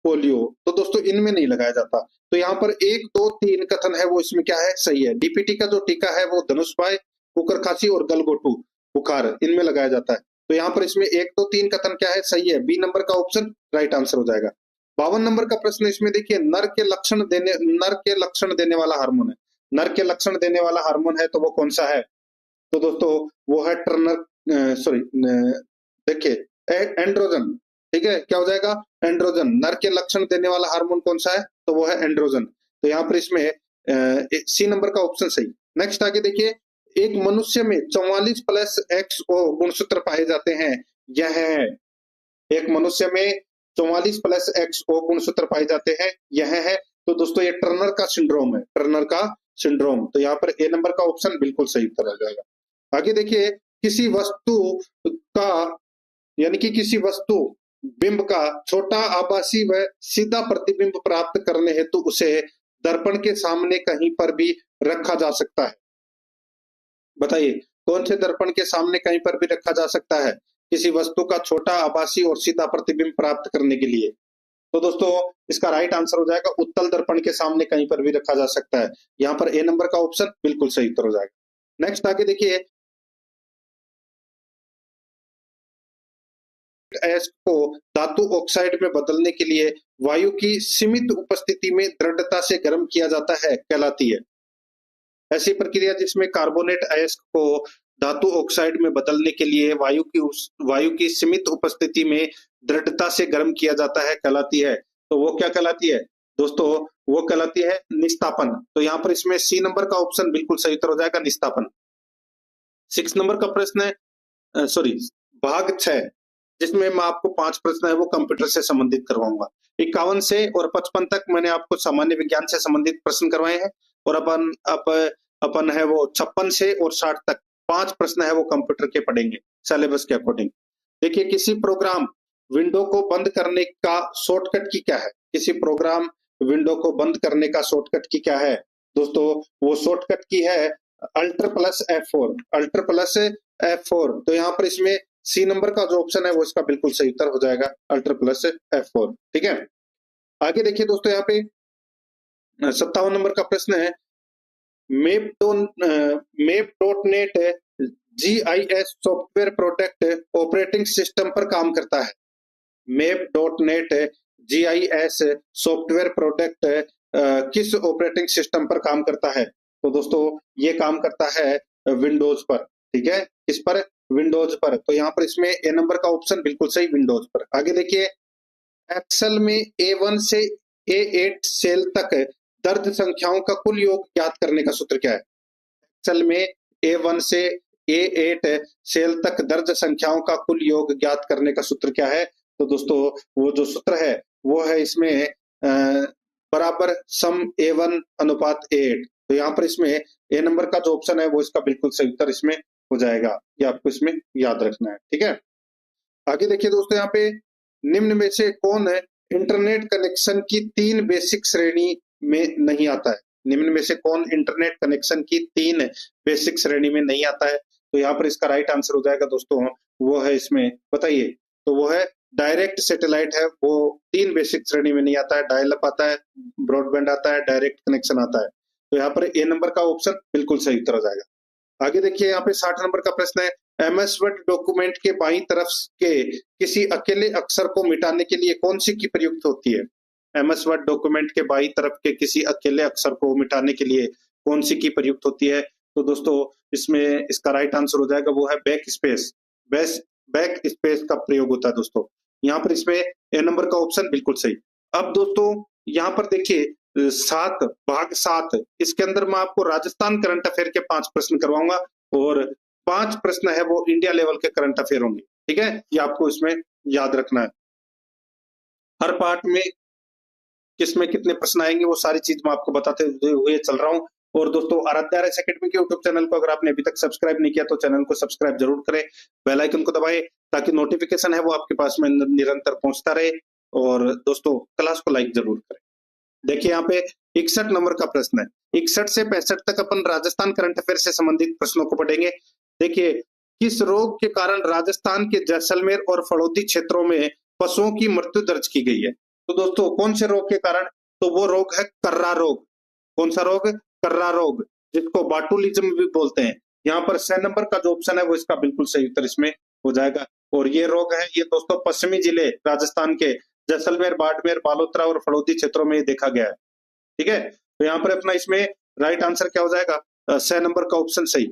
पोलियो, तो दोस्तों इनमें नहीं लगाया जाता। तो यहाँ पर 1, 2, 3 कथन है वो इसमें क्या है? सही है। डीपीटी का जो टीका है वो धनुष वायु, कुकर खांसी और गलघोटू बुखार इनमें लगाया जाता है। तो यहाँ पर इसमें 1, 2, 3 कथन क्या है? सही है। बी नंबर का ऑप्शन राइट आंसर हो जाएगा। 52 नंबर का प्रश्न इसमें देखिए, नर के लक्षण देने वाला हार्मोन है। नर के लक्षण देने वाला हार्मोन है तो वो कौन सा है? तो दोस्तों वो है देखिए एंड्रोजन, ठीक है। क्या हो जाएगा? एंड्रोजन। नर के लक्षण देने वाला हार्मोन कौन सा है? तो वो है एंड्रोजन। तो यहाँ पर इसमें सी नंबर का ऑप्शन सही। नेक्स्ट आगे देखिए, एक मनुष्य में 44 प्लस XO गुणसूत्र पाए जाते हैं, यह है। एक मनुष्य में 44 प्लस XO गुणसूत्र पाए जाते हैं, यह है तो दोस्तों ये टर्नर का सिंड्रोम है, टर्नर का सिंड्रोम। तो यहाँ पर ए नंबर का ऑप्शन बिल्कुल सही उत्तर आ जाएगा। आगे देखिए, किसी वस्तु का यानी कि किसी वस्तु बिंब का छोटा आभासी व सीधा प्रतिबिंब प्राप्त करने हेतु उसे दर्पण के सामने कहीं पर भी रखा जा सकता है। बताइए कौन से दर्पण के सामने कहीं पर भी रखा जा सकता है किसी वस्तु का छोटा आभासी और सीधा प्रतिबिंब प्राप्त करने के लिए? तो दोस्तों इसका राइट आंसर हो जाएगा उत्तल दर्पण के सामने कहीं पर भी रखा जा सकता है। यहाँ पर ए नंबर का ऑप्शन बिल्कुल सही उत्तर हो जाएगा। नेक्स्ट आगे देखिए, एस को धातु ऑक्साइड में बदलने के लिए वायु की सीमित उपस्थिति में दृढ़ता से गर्म किया जाता है कहलाती है। ऐसी प्रक्रिया जिसमें कार्बोनेट अयस्क को धातु ऑक्साइड में बदलने के लिए वायु की सीमित उपस्थिति में दृढ़ता से गर्म किया जाता है कहलाती है। तो वो क्या कहलाती है दोस्तों? वो कहलाती है निस्तापन। तो यहाँ पर इसमें सी नंबर का ऑप्शन बिल्कुल सही उत्तर हो जाएगा, निस्तापन। 6 नंबर का प्रश्न है, सॉरी भाग 6, जिसमें मैं आपको 5 प्रश्न है वो कंप्यूटर से संबंधित करवाऊंगा। 51 से और 55 तक मैंने आपको सामान्य विज्ञान से संबंधित प्रश्न करवाए हैं, और अपन है वो 56 से और 60 तक 5 प्रश्न है वो कंप्यूटर के पढ़ेंगे सिलेबस के अकॉर्डिंग। देखिए, किसी प्रोग्राम विंडो को बंद करने का शॉर्टकट की क्या है? किसी प्रोग्राम विंडो को बंद करने का शॉर्टकट की क्या है दोस्तों? वो शॉर्टकट की है alter plus F4, alter plus F4। तो यहाँ पर इसमें सी नंबर का जो ऑप्शन है वो इसका बिल्कुल सही उत्तर हो जाएगा, अल्टर प्लस F4। ठीक है, आगे देखिए दोस्तों, यहाँ पे 57 नंबर का प्रश्न है, map dot net GIS software product operating system पर काम करता है। Map dot net GIS software product किस ऑपरेटिंग सिस्टम पर काम करता है? तो दोस्तों ये काम करता है विंडोज पर। ठीक है, इस पर विंडोज पर। तो यहाँ पर इसमें ए नंबर का ऑप्शन बिल्कुल सही, विंडोज पर। आगे देखिए, एक्सेल में A1 से A8 सेल तक दर्ज संख्याओं का कुल योग ज्ञात करने का सूत्र क्या है? एक्सेल में A1 से A8 सेल तक दर्ज संख्याओं का कुल योग ज्ञात करने का सूत्र क्या है? तो दोस्तों वो जो सूत्र है वो है इसमें बराबर सम A1 अनुपात A8। तो यहाँ पर इसमें ए नंबर का जो ऑप्शन है वो इसका बिल्कुल सही उत्तर इसमें हो जाएगा, ये आपको इसमें याद रखना है। ठीक है, आगे देखिए दोस्तों, यहाँ पे निम्न में से कौन है इंटरनेट कनेक्शन की 3 बेसिक श्रेणी में नहीं आता है? निम्न में से कौन इंटरनेट कनेक्शन की 3 बेसिक श्रेणी में नहीं आता है? तो यहाँ पर इसका राइट आंसर हो जाएगा दोस्तों, वो है इसमें, बताइए, तो वो है डायरेक्ट सैटेलाइट है, वो 3 बेसिक श्रेणी में नहीं आता है। डायल अप आता है, ब्रॉडबैंड आता है, डायरेक्ट कनेक्शन आता है। तो यहाँ पर ए नंबर का ऑप्शन बिल्कुल सही उत्तर हो जाएगा। आगे देखिए, यहाँ पे 60 नंबर का प्रश्न है, MS वर्ड डॉक्यूमेंट के बाईं तरफ के किसी अकेले अक्षर को मिटाने के लिए कौन सी की प्रयुक्त होती है? MS वर्ड डॉक्यूमेंट के बाईं तरफ के किसी अकेले अक्षर को मिटाने के लिए कौन सी की प्रयुक्त होती है? तो दोस्तों इसमें इसका राइट आंसर हो जाएगा, वो है बैक स्पेस। बैक स्पेस का प्रयोग होता है दोस्तों। यहाँ पर इसमें ए नंबर का ऑप्शन बिल्कुल सही। अब दोस्तों यहाँ पर देखिए, भाग 7, इसके अंदर मैं आपको राजस्थान करंट अफेयर के 5 प्रश्न करवाऊंगा, और 5 प्रश्न है वो इंडिया लेवल के करंट अफेयर होंगे। ठीक है, ये आपको इसमें याद रखना है। हर पार्ट में किसमें कितने प्रश्न आएंगे वो सारी चीज मैं आपको बताते हुए चल रहा हूँ। और दोस्तों आराध्या RS एकेडमी के यूट्यूब चैनल को अगर आपने अभी तक सब्सक्राइब नहीं किया तो चैनल को सब्सक्राइब जरूर करें, बेल आइकन को दबाएं ताकि नोटिफिकेशन है वो आपके पास में निरंतर पहुंचता रहे। और दोस्तों क्लास को लाइक जरूर करें। देखिए यहाँ पे 61 नंबर का प्रश्न है, 61 से 65 तक अपन राजस्थान करंट अफेयर से संबंधित प्रश्नों को पढ़ेंगे। देखिए, किस रोग के कारण राजस्थान के जैसलमेर और फड़ौदी क्षेत्रों में पशुओं की मृत्यु दर्ज की गई है? तो दोस्तों कौन से रोग के कारण? तो वो रोग है कर्रा रोग। कौन सा रोग? कर्रा रोग, जिसको बाटुलिज्म भी बोलते हैं। यहाँ पर 6 नंबर का जो ऑप्शन है वो इसका बिल्कुल सही उत्तर इसमें हो जाएगा। और ये रोग है ये दोस्तों पश्चिमी जिले राजस्थान के जैसलमेर, बाड़मेर, बालोतरा और फड़ौदी क्षेत्रों में देखा गया है। ठीक है, तो यहाँ पर अपना इसमें राइट आंसर क्या हो जाएगा? 6 नंबर का ऑप्शन सही।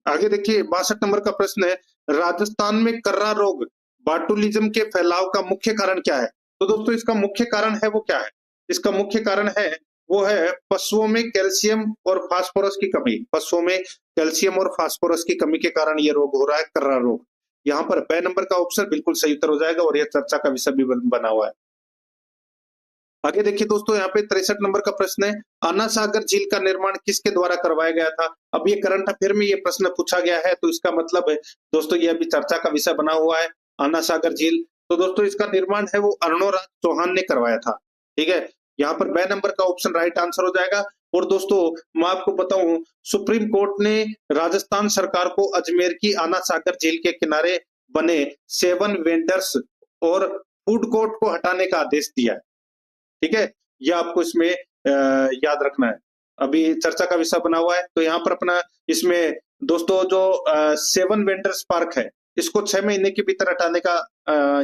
आगे देखिए 62 नंबर का प्रश्न है, राजस्थान में कर्रा रोग बाटुलिज्म के फैलाव का मुख्य कारण क्या है? तो दोस्तों इसका मुख्य कारण है वो क्या है? इसका मुख्य कारण है वो है पशुओं में कैल्शियम और फास्फोरस की कमी। पशुओं में कैल्शियम और फास्फोरस की कमी के कारण ये रोग हो रहा है, कर्रा रोग। यहाँ पर ब नंबर का ऑप्शन बिल्कुल सही उत्तर हो जाएगा, और यह चर्चा का विषय भी बना हुआ है। आगे देखिए दोस्तों, यहाँ पे 63 नंबर का प्रश्न है, अन्ना सागर झील का निर्माण किसके द्वारा करवाया गया था? अब ये करंट अफेयर में ये प्रश्न पूछा गया है, तो इसका मतलब है दोस्तों ये अभी चर्चा का विषय बना हुआ है, अन्ना सागर झील। तो दोस्तों इसका निर्माण है वो अरुणोराज चौहान ने करवाया था। ठीक है, यहाँ पर ब नंबर का ऑप्शन राइट आंसर हो जाएगा। और दोस्तों मैं आपको बताऊं, सुप्रीम कोर्ट ने राजस्थान सरकार को अजमेर की अन्ना सागर झील के किनारे बने 7 वेंडर्स और फूड कोर्ट को हटाने का आदेश दिया है। ठीक है, ये आपको इसमें याद रखना है। अभी चर्चा का विषय बना हुआ है, तो यहाँ पर अपना इसमें दोस्तों जो 7 वेंडर्स पार्क है, इसको 6 महीने के भीतर हटाने का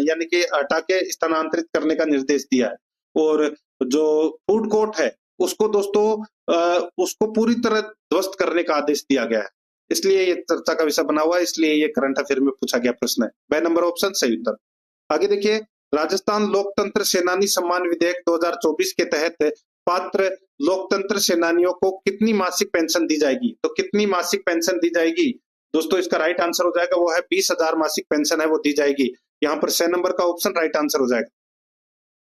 यानी कि हटा के स्थानांतरित करने का निर्देश दिया है। और जो फूड कोर्ट है उसको दोस्तों उसको पूरी तरह ध्वस्त करने का आदेश दिया गया है। इसलिए ये चर्चा का विषय बना हुआ है, इसलिए ये करंट अफेयर में पूछा गया प्रश्न है। ब नंबर ऑप्शन सही उत्तर। आगे देखिए, राजस्थान लोकतंत्र सेनानी सम्मान विधेयक 2024 के तहत पात्र लोकतंत्र सेनानियों को कितनी मासिक पेंशन दी जाएगी? तो कितनी मासिक पेंशन दी जाएगी दोस्तों, इसका राइट आंसर हो जाएगा वो है 20,000 मासिक पेंशन है वो दी जाएगी। यहाँ पर 6 नंबर का ऑप्शन राइट आंसर हो जाएगा।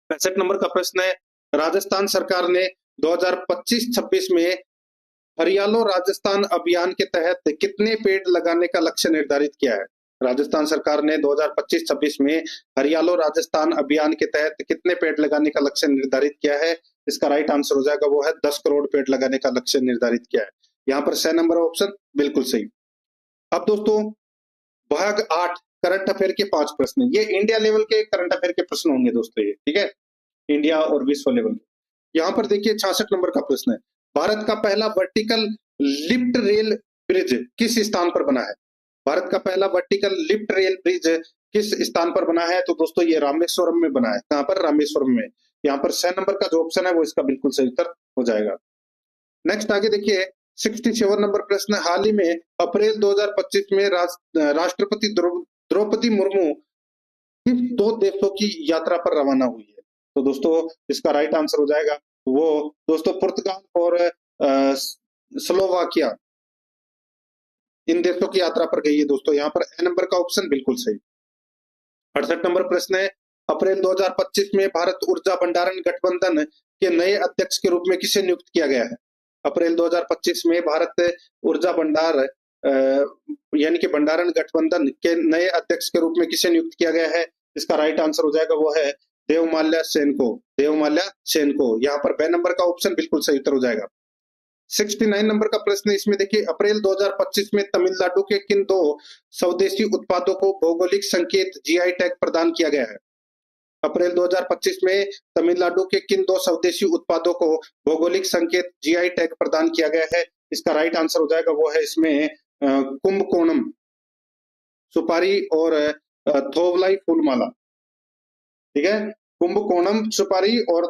65 नंबर का प्रश्न है, राजस्थान सरकार ने 2025-26 में हरियालो राजस्थान अभियान के तहत कितने पेड़ लगाने का लक्ष्य निर्धारित किया है? राजस्थान सरकार ने 2025-26 में हरियालो राजस्थान अभियान के तहत कितने पेड़ लगाने का लक्ष्य निर्धारित किया है? इसका राइट आंसर हो जाएगा वो है 10 करोड़ पेड़ लगाने का लक्ष्य निर्धारित किया है। यहाँ पर 6 नंबर ऑप्शन बिल्कुल सही। अब दोस्तों भाग 8 करंट अफेयर के 5 प्रश्न, ये इंडिया लेवल के करंट अफेयर के प्रश्न होंगे दोस्तों ये, ठीक है, इंडिया और विश्व लेवल के। यहाँ पर देखिए 66 नंबर का प्रश्न है, भारत का पहला वर्टिकल लिफ्ट रेल ब्रिज किस स्थान पर बना है? भारत का पहला वर्टिकल लिफ्ट रेल ब्रिज किस स्थान पर बना है? तो दोस्तों ये रामेश्वरम में बना है। कहां पर? रामेश्वरम में। यहाँ पर 6 नंबर का जो ऑप्शन है वो इसका बिल्कुल सही उत्तर हो जाएगा। नेक्स्ट आगे देखिए 67 नंबर प्रश्न, हाल ही में अप्रैल 2025 में राष्ट्रपति द्रौपदी मुर्मू किस 2 देशों की यात्रा पर रवाना हुई है? तो दोस्तों इसका राइट आंसर हो जाएगा वो दोस्तों पुर्तगाल और स्लोवाकिया, इन देशों की यात्रा पर गई है दोस्तों। यहाँ पर ए नंबर का ऑप्शन बिल्कुल सही। 68 नंबर प्रश्न है, अप्रैल 2025 में भारत ऊर्जा भंडारण गठबंधन के नए अध्यक्ष के रूप में किसे नियुक्त किया गया है? अप्रैल 2025 में भारत ऊर्जा भंडार यानी कि भंडारण गठबंधन के नए अध्यक्ष के रूप में किसे नियुक्त किया गया है? इसका राइट आंसर हो जाएगा वो है देवमाल्या सेन को। देवमाल्या सेन को। यहाँ पर बे नंबर का ऑप्शन बिल्कुल सही उत्तर हो जाएगा। 69 नंबर का प्रश्न इसमें देखिए, अप्रैल 2025 में तमिलनाडु के किन 2 स्वदेशी उत्पादों को भौगोलिक संकेत जीआई टैग प्रदान किया गया है? अप्रैल 2025 में तमिलनाडु के किन 2 स्वदेशी उत्पादों को भौगोलिक संकेत जीआई टैग प्रदान किया गया है? इसका राइट आंसर हो जाएगा वो है इसमें कुंभकोणम सुपारी और थोवलाई फूलमाला। ठीक है, कुंभकोणम सुपारी और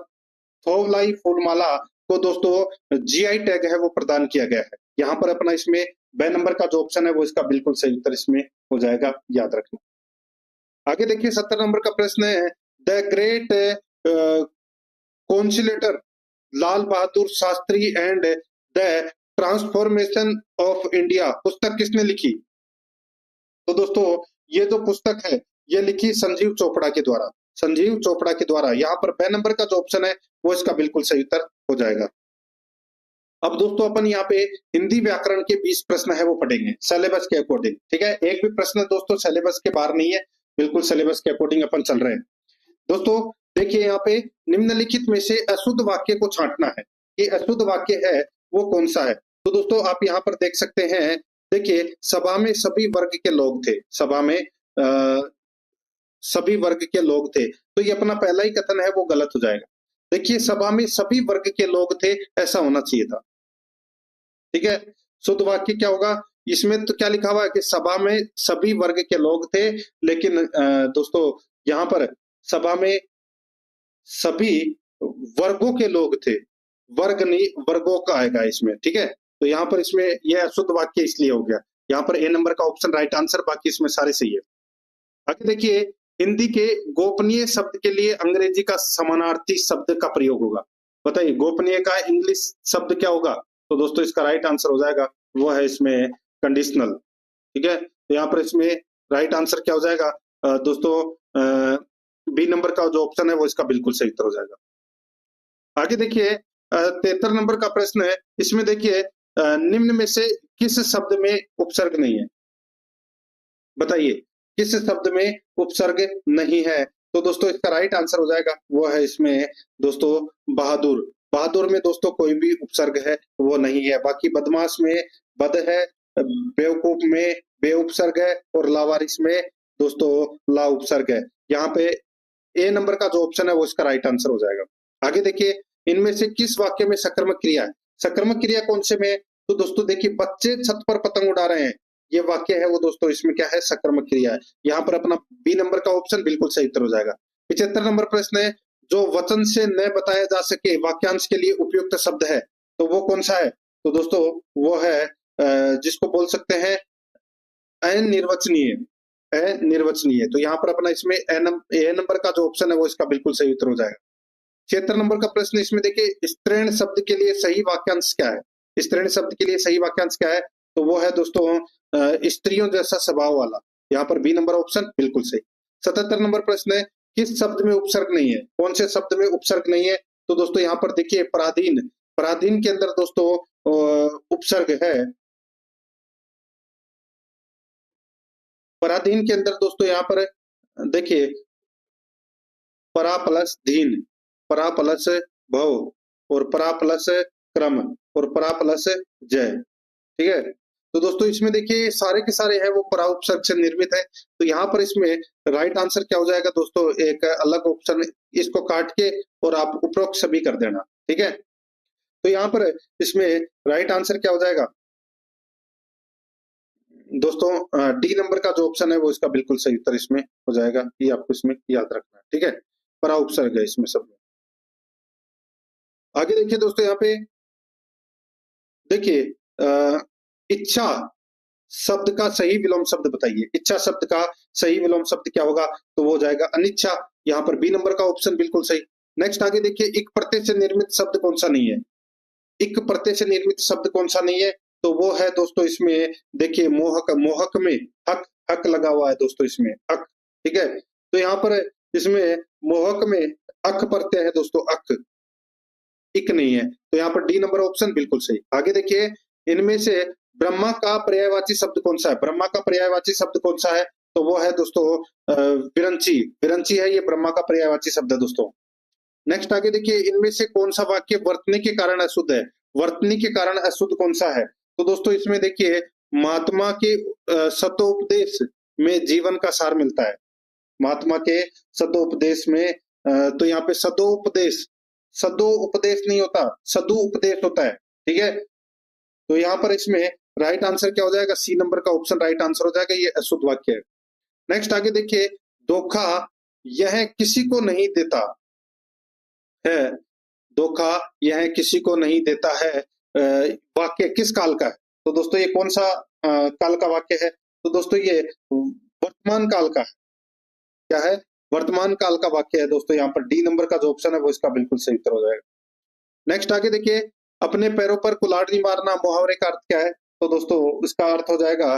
थोवलाई फूलमाला को दोस्तों जीआई टैग है वो प्रदान किया गया है। यहाँ पर अपना इसमें बे नंबर का जो ऑप्शन है वो इसका बिल्कुल सही उत्तर इसमें हो जाएगा, याद रखना। आगे देखिए 70 नंबर का प्रश्न है, the great conciliator Lal Bahadur Shastri and the transformation of India पुस्तक किसने लिखी? तो दोस्तों ये जो पुस्तक है ये लिखी संजीव चोपड़ा के द्वारा। संजीव चोपड़ा के द्वारा। यहाँ पर बे नंबर का जो ऑप्शन है वो इसका बिल्कुल सही उत्तर हो जाएगा। अब दोस्तों अपन यहाँ पे हिंदी व्याकरण के 20 प्रश्न है वो पढ़ेंगे सिलेबस के अकॉर्डिंग। ठीक है, एक भी प्रश्न दोस्तों सिलेबस के बाहर नहीं है, बिल्कुल सिलेबस के अकॉर्डिंग अपन चल रहे हैं। दोस्तों देखिए यहाँ पे निम्नलिखित में से अशुद्ध वाक्य को छांटना है। ये अशुद्ध वाक्य है वो कौन सा है? तो दोस्तों आप यहाँ पर देख सकते हैं, देखिए सभा में सभी वर्ग के लोग थे, सभा में सभी वर्ग के लोग थे, तो ये अपना पहला ही कथन है वो गलत हो जाएगा। देखिए सभा में सभी वर्ग के लोग थे, ऐसा होना चाहिए था। ठीक है, शुद्ध वाक्य क्या होगा? इसमें तो क्या लिखा हुआ है कि सभा में सभी वर्ग के लोग थे, लेकिन दोस्तों यहाँ पर सभा में सभी वर्गों के लोग थे, वर्ग नहीं वर्गों का आएगा इसमें। ठीक है, तो यहाँ पर इसमें यह अशुद्ध वाक्य इसलिए हो गया। यहाँ पर ए नंबर का ऑप्शन राइट आंसर, बाकी इसमें सारे सही है। आगे देखिए हिंदी के गोपनीय शब्द के लिए अंग्रेजी का समानार्थी शब्द का प्रयोग होगा। बताइए गोपनीय का इंग्लिश शब्द क्या होगा? तो दोस्तों इसका राइट आंसर हो जाएगा वो है इसमें कंडीशनल। ठीक है, तो यहाँ पर इसमें राइट आंसर क्या हो जाएगा दोस्तों? बी नंबर का जो ऑप्शन है वो इसका बिल्कुल सही उत्तर हो जाएगा। आगे देखिए 73 नंबर का प्रश्न है। इसमें देखिए निम्न में से किस शब्द में उपसर्ग नहीं है? बताइए किस शब्द में उपसर्ग नहीं है? तो दोस्तों इसका राइट आंसर हो जाएगा वो है इसमें दोस्तों बहादुर। बहादुर में दोस्तों कोई भी उपसर्ग है वो नहीं है। बाकी बदमाश में बद है, बेवकूफ में बे उपसर्ग है और लावारिस में दोस्तों ला उपसर्ग है। यहाँ पे ए नंबर का जो ऑप्शन है वो इसका राइट आंसर हो जाएगा। आगे देखिए इनमें से किस वाक्य में सकर्मक क्रिया है? सकर्मक क्रिया कौन से में है? तो दोस्तों देखिए बच्चे छत पर पतंग उड़ा रहे हैं, ये वाक्य है वो दोस्तों इसमें क्या है? सकर्मक क्रिया है। यहाँ पर अपना बी नंबर का ऑप्शन बिल्कुल सही उत्तर हो जाएगा। 75 नंबर प्रश्न है, जो वचन से न बताया जा सके वाक्यांश के लिए उपयुक्त शब्द है, तो वो कौन सा है? तो दोस्तों वो है जिसको बोल सकते हैं अनिर्वचनीय। अनिर्वचनीय। तो यहाँ पर अपना इसमें ए नंबर का जो ऑप्शन है वो इसका बिल्कुल सही उत्तर हो जाएगा। 76 नंबर का प्रश्न इसमें देखिए स्त्रीण शब्द के लिए सही वाक्यांश क्या है? स्त्रीण शब्द के लिए सही वाक्यांश क्या है? तो वो है दोस्तों स्त्रियों जैसा स्वभाव वाला। यहाँ पर बी नंबर ऑप्शन बिल्कुल सही। 77 नंबर प्रश्न है, किस शब्द में उपसर्ग नहीं है? कौन से शब्द में उपसर्ग नहीं है? तो दोस्तों यहाँ पर देखिए पराधीन। पराधीन के अंदर दोस्तों उपसर्ग है। पराधीन के अंदर दोस्तों यहाँ पर देखिए परा प्लस धीन, परा प्लस भव और परा प्लस क्रम और परा प्लस जय। ठीक है, तो दोस्तों इसमें देखिए सारे के सारे हैं वो परा उपसर्ग से निर्मित है। तो यहाँ पर इसमें राइट आंसर क्या हो जाएगा दोस्तों? एक अलग ऑप्शन इसको काट के और आप उपरोक्त सभी कर देना। ठीक है, तो यहाँ पर इसमें राइट आंसर क्या हो जाएगा दोस्तों? डी नंबर का जो ऑप्शन है वो इसका बिल्कुल सही उत्तर इसमें हो जाएगा। ये आपको इसमें याद रखना है। ठीक है, परा उपसर्ग है इसमें सब में। आगे देखिए दोस्तों यहाँ पे देखिए इच्छा शब्द का सही विलोम शब्द बताइए। इच्छा शब्द का सही विलोम शब्द क्या होगा? तो वो हो जाएगा अनिच्छा। यहाँ पर बी नंबर का ऑप्शन बिल्कुल सही। नेक्स्ट आगे देखिए इक प्रत्यय से निर्मित शब्द कौन सा नहीं है? इक प्रत्यय से निर्मित शब्द कौन सा नहीं है? तो वो है दोस्तों इसमें देखिए मोहक। मोहक में हक, हक लगा हुआ है दोस्तों इसमें हक। ठीक है, तो यहाँ पर इसमें मोहक में अक प्रत्यय है दोस्तों, अक, इक नहीं है। तो यहाँ पर डी नंबर ऑप्शन बिल्कुल सही। आगे देखिए इनमें से ब्रह्मा का पर्यायवाची शब्द कौन सा है? ब्रह्मा का पर्यायवाची शब्द कौन सा है? तो वो है दोस्तों विरंची। विरंची है ये ब्रह्मा का पर्यायवाची शब्द है दोस्तों। नेक्स्ट आगे देखिए इनमें से कौन सा वाक्य वर्तने के कारण अशुद्ध है? वर्तने के कारण अशुद्ध कौन सा है? तो दोस्तों इसमें देखिए महात्मा के सतोपदेश में जीवन का सार मिलता है। महात्मा के सदोपदेश में तो यहाँ पे सदोपदेश, सदो उपदेश नहीं होता, सदु उपदेश होता है। ठीक है, तो यहाँ पर इसमें राइट आंसर क्या हो जाएगा? सी नंबर का ऑप्शन राइट आंसर हो जाएगा। ये अशुद्ध वाक्य है। नेक्स्ट आगे देखिए धोखा यह किसी को नहीं देता है। धोखा यह किसी को नहीं देता है वाक्य किस काल का है? तो दोस्तों ये कौन सा काल का वाक्य है? तो दोस्तों ये वर्तमान काल का है। क्या है? वर्तमान काल का वाक्य है दोस्तों। यहाँ पर डी नंबर का जो ऑप्शन है वो इसका बिल्कुल सही उत्तर हो जाएगा। नेक्स्ट आगे देखिए अपने पैरों पर कुल्हाड़ी मारना मुहावरे का अर्थ क्या है? तो दोस्तों इसका अर्थ हो जाएगा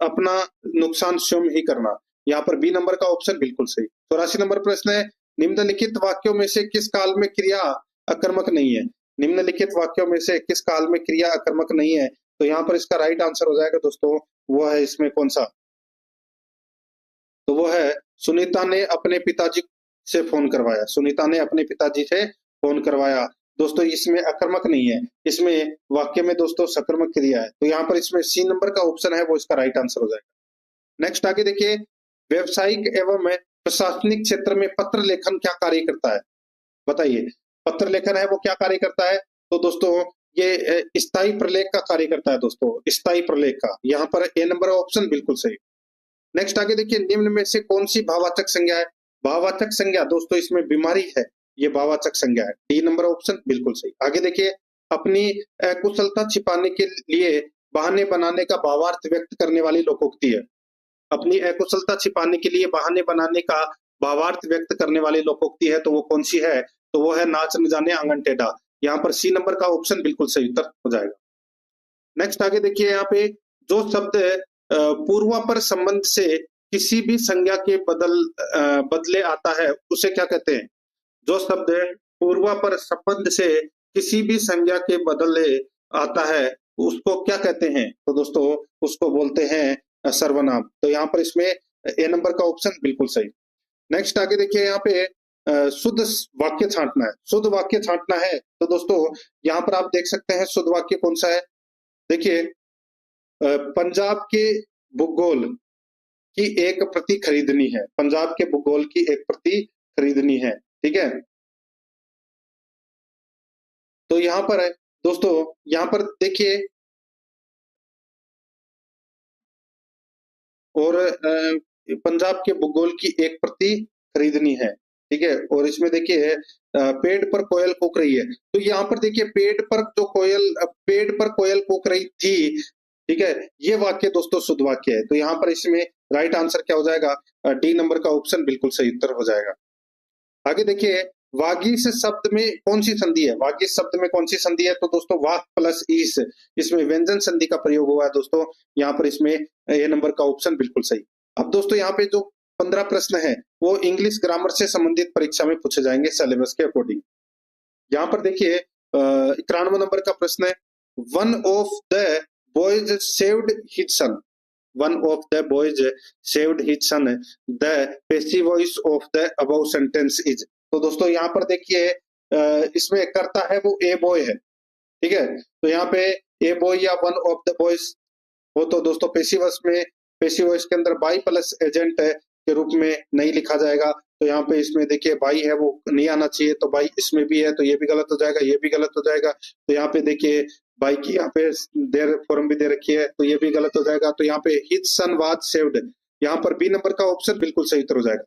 अपना नुकसान स्वयं ही करना। यहाँ पर बी नंबर का ऑप्शन बिल्कुल सही। 84 नंबर प्रश्न है, निम्नलिखित वाक्यों में से किस काल में क्रिया अकर्मक नहीं है? निम्नलिखित वाक्यों में से किस काल में क्रिया अकर्मक नहीं है? तो यहाँ पर इसका राइट आंसर हो जाएगा दोस्तों वो है इसमें कौन सा? तो वो है सुनीता ने अपने पिताजी से फोन करवाया। सुनीता ने अपने पिताजी से फोन करवाया। दोस्तों इसमें अकर्मक नहीं है, इसमें वाक्य में दोस्तों सकर्मक क्रिया है। तो यहाँ पर इसमें सी नंबर का ऑप्शन है वो इसका राइट आंसर हो जाएगा। नेक्स्ट आगे देखिए व्यवसायिक एवं प्रशासनिक क्षेत्र में पत्र लेखन क्या कार्य करता है? बताइए पत्र लेखन है वो क्या कार्य करता है? तो दोस्तों ये स्थायी प्रलेख का कार्य करता है दोस्तों, स्थायी प्रलेख का। यहाँ पर ए नंबर ऑप्शन बिल्कुल सही। नेक्स्ट आगे देखिए निम्न में से कौन सी भाववाचक संज्ञा है? भाववाचक संज्ञा दोस्तों इसमें बीमारी है, ये भाववाचक संज्ञा है। डी नंबर ऑप्शन बिल्कुल सही। आगे देखिए अपनी अकुशलता छिपाने के लिए बहाने बनाने का भावार्थ व्यक्त करने वाली लोकोक्ति है। अपनी अकुशलता छिपाने के लिए बहाने बनाने का भावार्थ व्यक्त करने वाली लोकोक्ति है। तो वो कौन सी है? तो वो है नाच न जाने आंगन टेढ़ा। यहाँ पर सी नंबर का ऑप्शन बिल्कुल सही उत्तर हो जाएगा। नेक्स्ट आगे देखिए यहाँ पे जो शब्द पूर्वापर संबंध से किसी भी संज्ञा के बदले आता है उसे क्या कहते हैं? जो शब्द पूर्वापर संबंध से किसी भी संज्ञा के बदले आता है उसको क्या कहते हैं? तो दोस्तों उसको बोलते हैं सर्वनाम। तो यहाँ पर इसमें ए नंबर का ऑप्शन बिल्कुल सही। नेक्स्ट आगे देखिए यहाँ पे शुद्ध वाक्य छांटना है। शुद्ध वाक्य छांटना है तो दोस्तों यहाँ पर आप देख सकते हैं शुद्ध वाक्य कौन सा है। देखिए पंजाब के भूगोल की एक प्रति खरीदनी है। पंजाब के भूगोल की एक प्रति खरीदनी है, ठीक है। तो यहाँ पर है दोस्तों, यहाँ पर देखिए और पंजाब के भूगोल की एक प्रति खरीदनी है, ठीक है। और इसमें देखिए पेड़ पर कोयल कूक रही है। तो यहाँ पर देखिए पेड़ पर कोयल कूक रही थी, ठीक है। ये वाक्य दोस्तों शुद्ध वाक्य है। तो यहाँ पर इसमें राइट आंसर क्या हो जाएगा? डी नंबर का ऑप्शन बिल्कुल सही उत्तर हो जाएगा। आगे देखिए वागीश शब्द में कौन सी संधि है? वागीश शब्द में कौन सी संधि है? तो दोस्तों वाह प्लस ईस, इसमें व्यंजन संधि का प्रयोग हुआ है दोस्तों। यहाँ पर इसमें ए नंबर का ऑप्शन बिल्कुल सही। अब दोस्तों यहाँ पे जो 15 प्रश्न है वो इंग्लिश ग्रामर से संबंधित परीक्षा में पूछे जाएंगे सिलेबस के अकॉर्डिंग। यहाँ पर देखिए 91 नंबर का प्रश्न है, one of the boys saved his son. One of the boys saved his son. The passive voice of the above sentence is. तो दोस्तों यहाँ पर देखिए इसमें करता है वो ए बॉय है, ठीक है। तो यहाँ पे ए बॉय या वन ऑफ द बॉयज हो तो दोस्तों पेसिव वॉइस के अंदर बाई प्लस एजेंट के रूप में नहीं लिखा जाएगा। तो यहाँ पे इसमें देखिए बाई है वो नहीं आना चाहिए, तो बाई इसमें भी है तो ये भी गलत हो जाएगा, ये भी गलत हो जाएगा। तो यहाँ पे देखिए बाई की यहाँ पे देर फॉर्म भी दे रखी है तो ये भी गलत हो जाएगा। तो यहाँ पे हिज सन वाज सेव्ड, यहाँ पर बी नंबर का ऑप्शन बिल्कुल सही उत्तर हो जाएगा।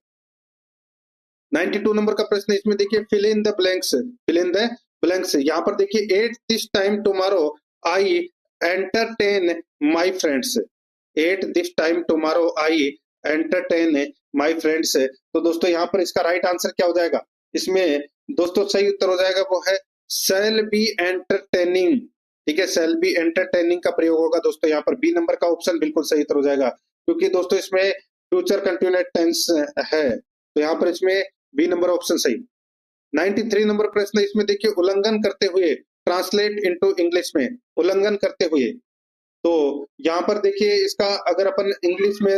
92 नंबर का प्रश्न, इसमें देखिए fill in the blanks. Fill in the blanks यहाँ पर देखिए at this time tomorrow I entertain my friends. At this time tomorrow I entertain my friends. तो दोस्तों यहाँ पर इसका राइट आंसर क्या हो जाएगा? इसमें दोस्तों सही उत्तर हो जाएगा वो है शैल बी एंटरटेनिंग, ठीक है। शैल बी एंटरटेनिंग का प्रयोग होगा दोस्तों। यहाँ पर बी नंबर का ऑप्शन बिल्कुल सही उत्तर हो जाएगा, क्योंकि दोस्तों इसमें फ्यूचर कंटिन्यूअस टेंस है। तो यहाँ पर इसमें बी नंबर ऑप्शन सही। 93 नंबर प्रश्न, इसमें देखिए उल्लंघन करते हुए ट्रांसलेट इनटू इंग्लिश में। उल्लंघन करते हुए, तो यहाँ पर देखिए इसका अगर अपन इंग्लिश में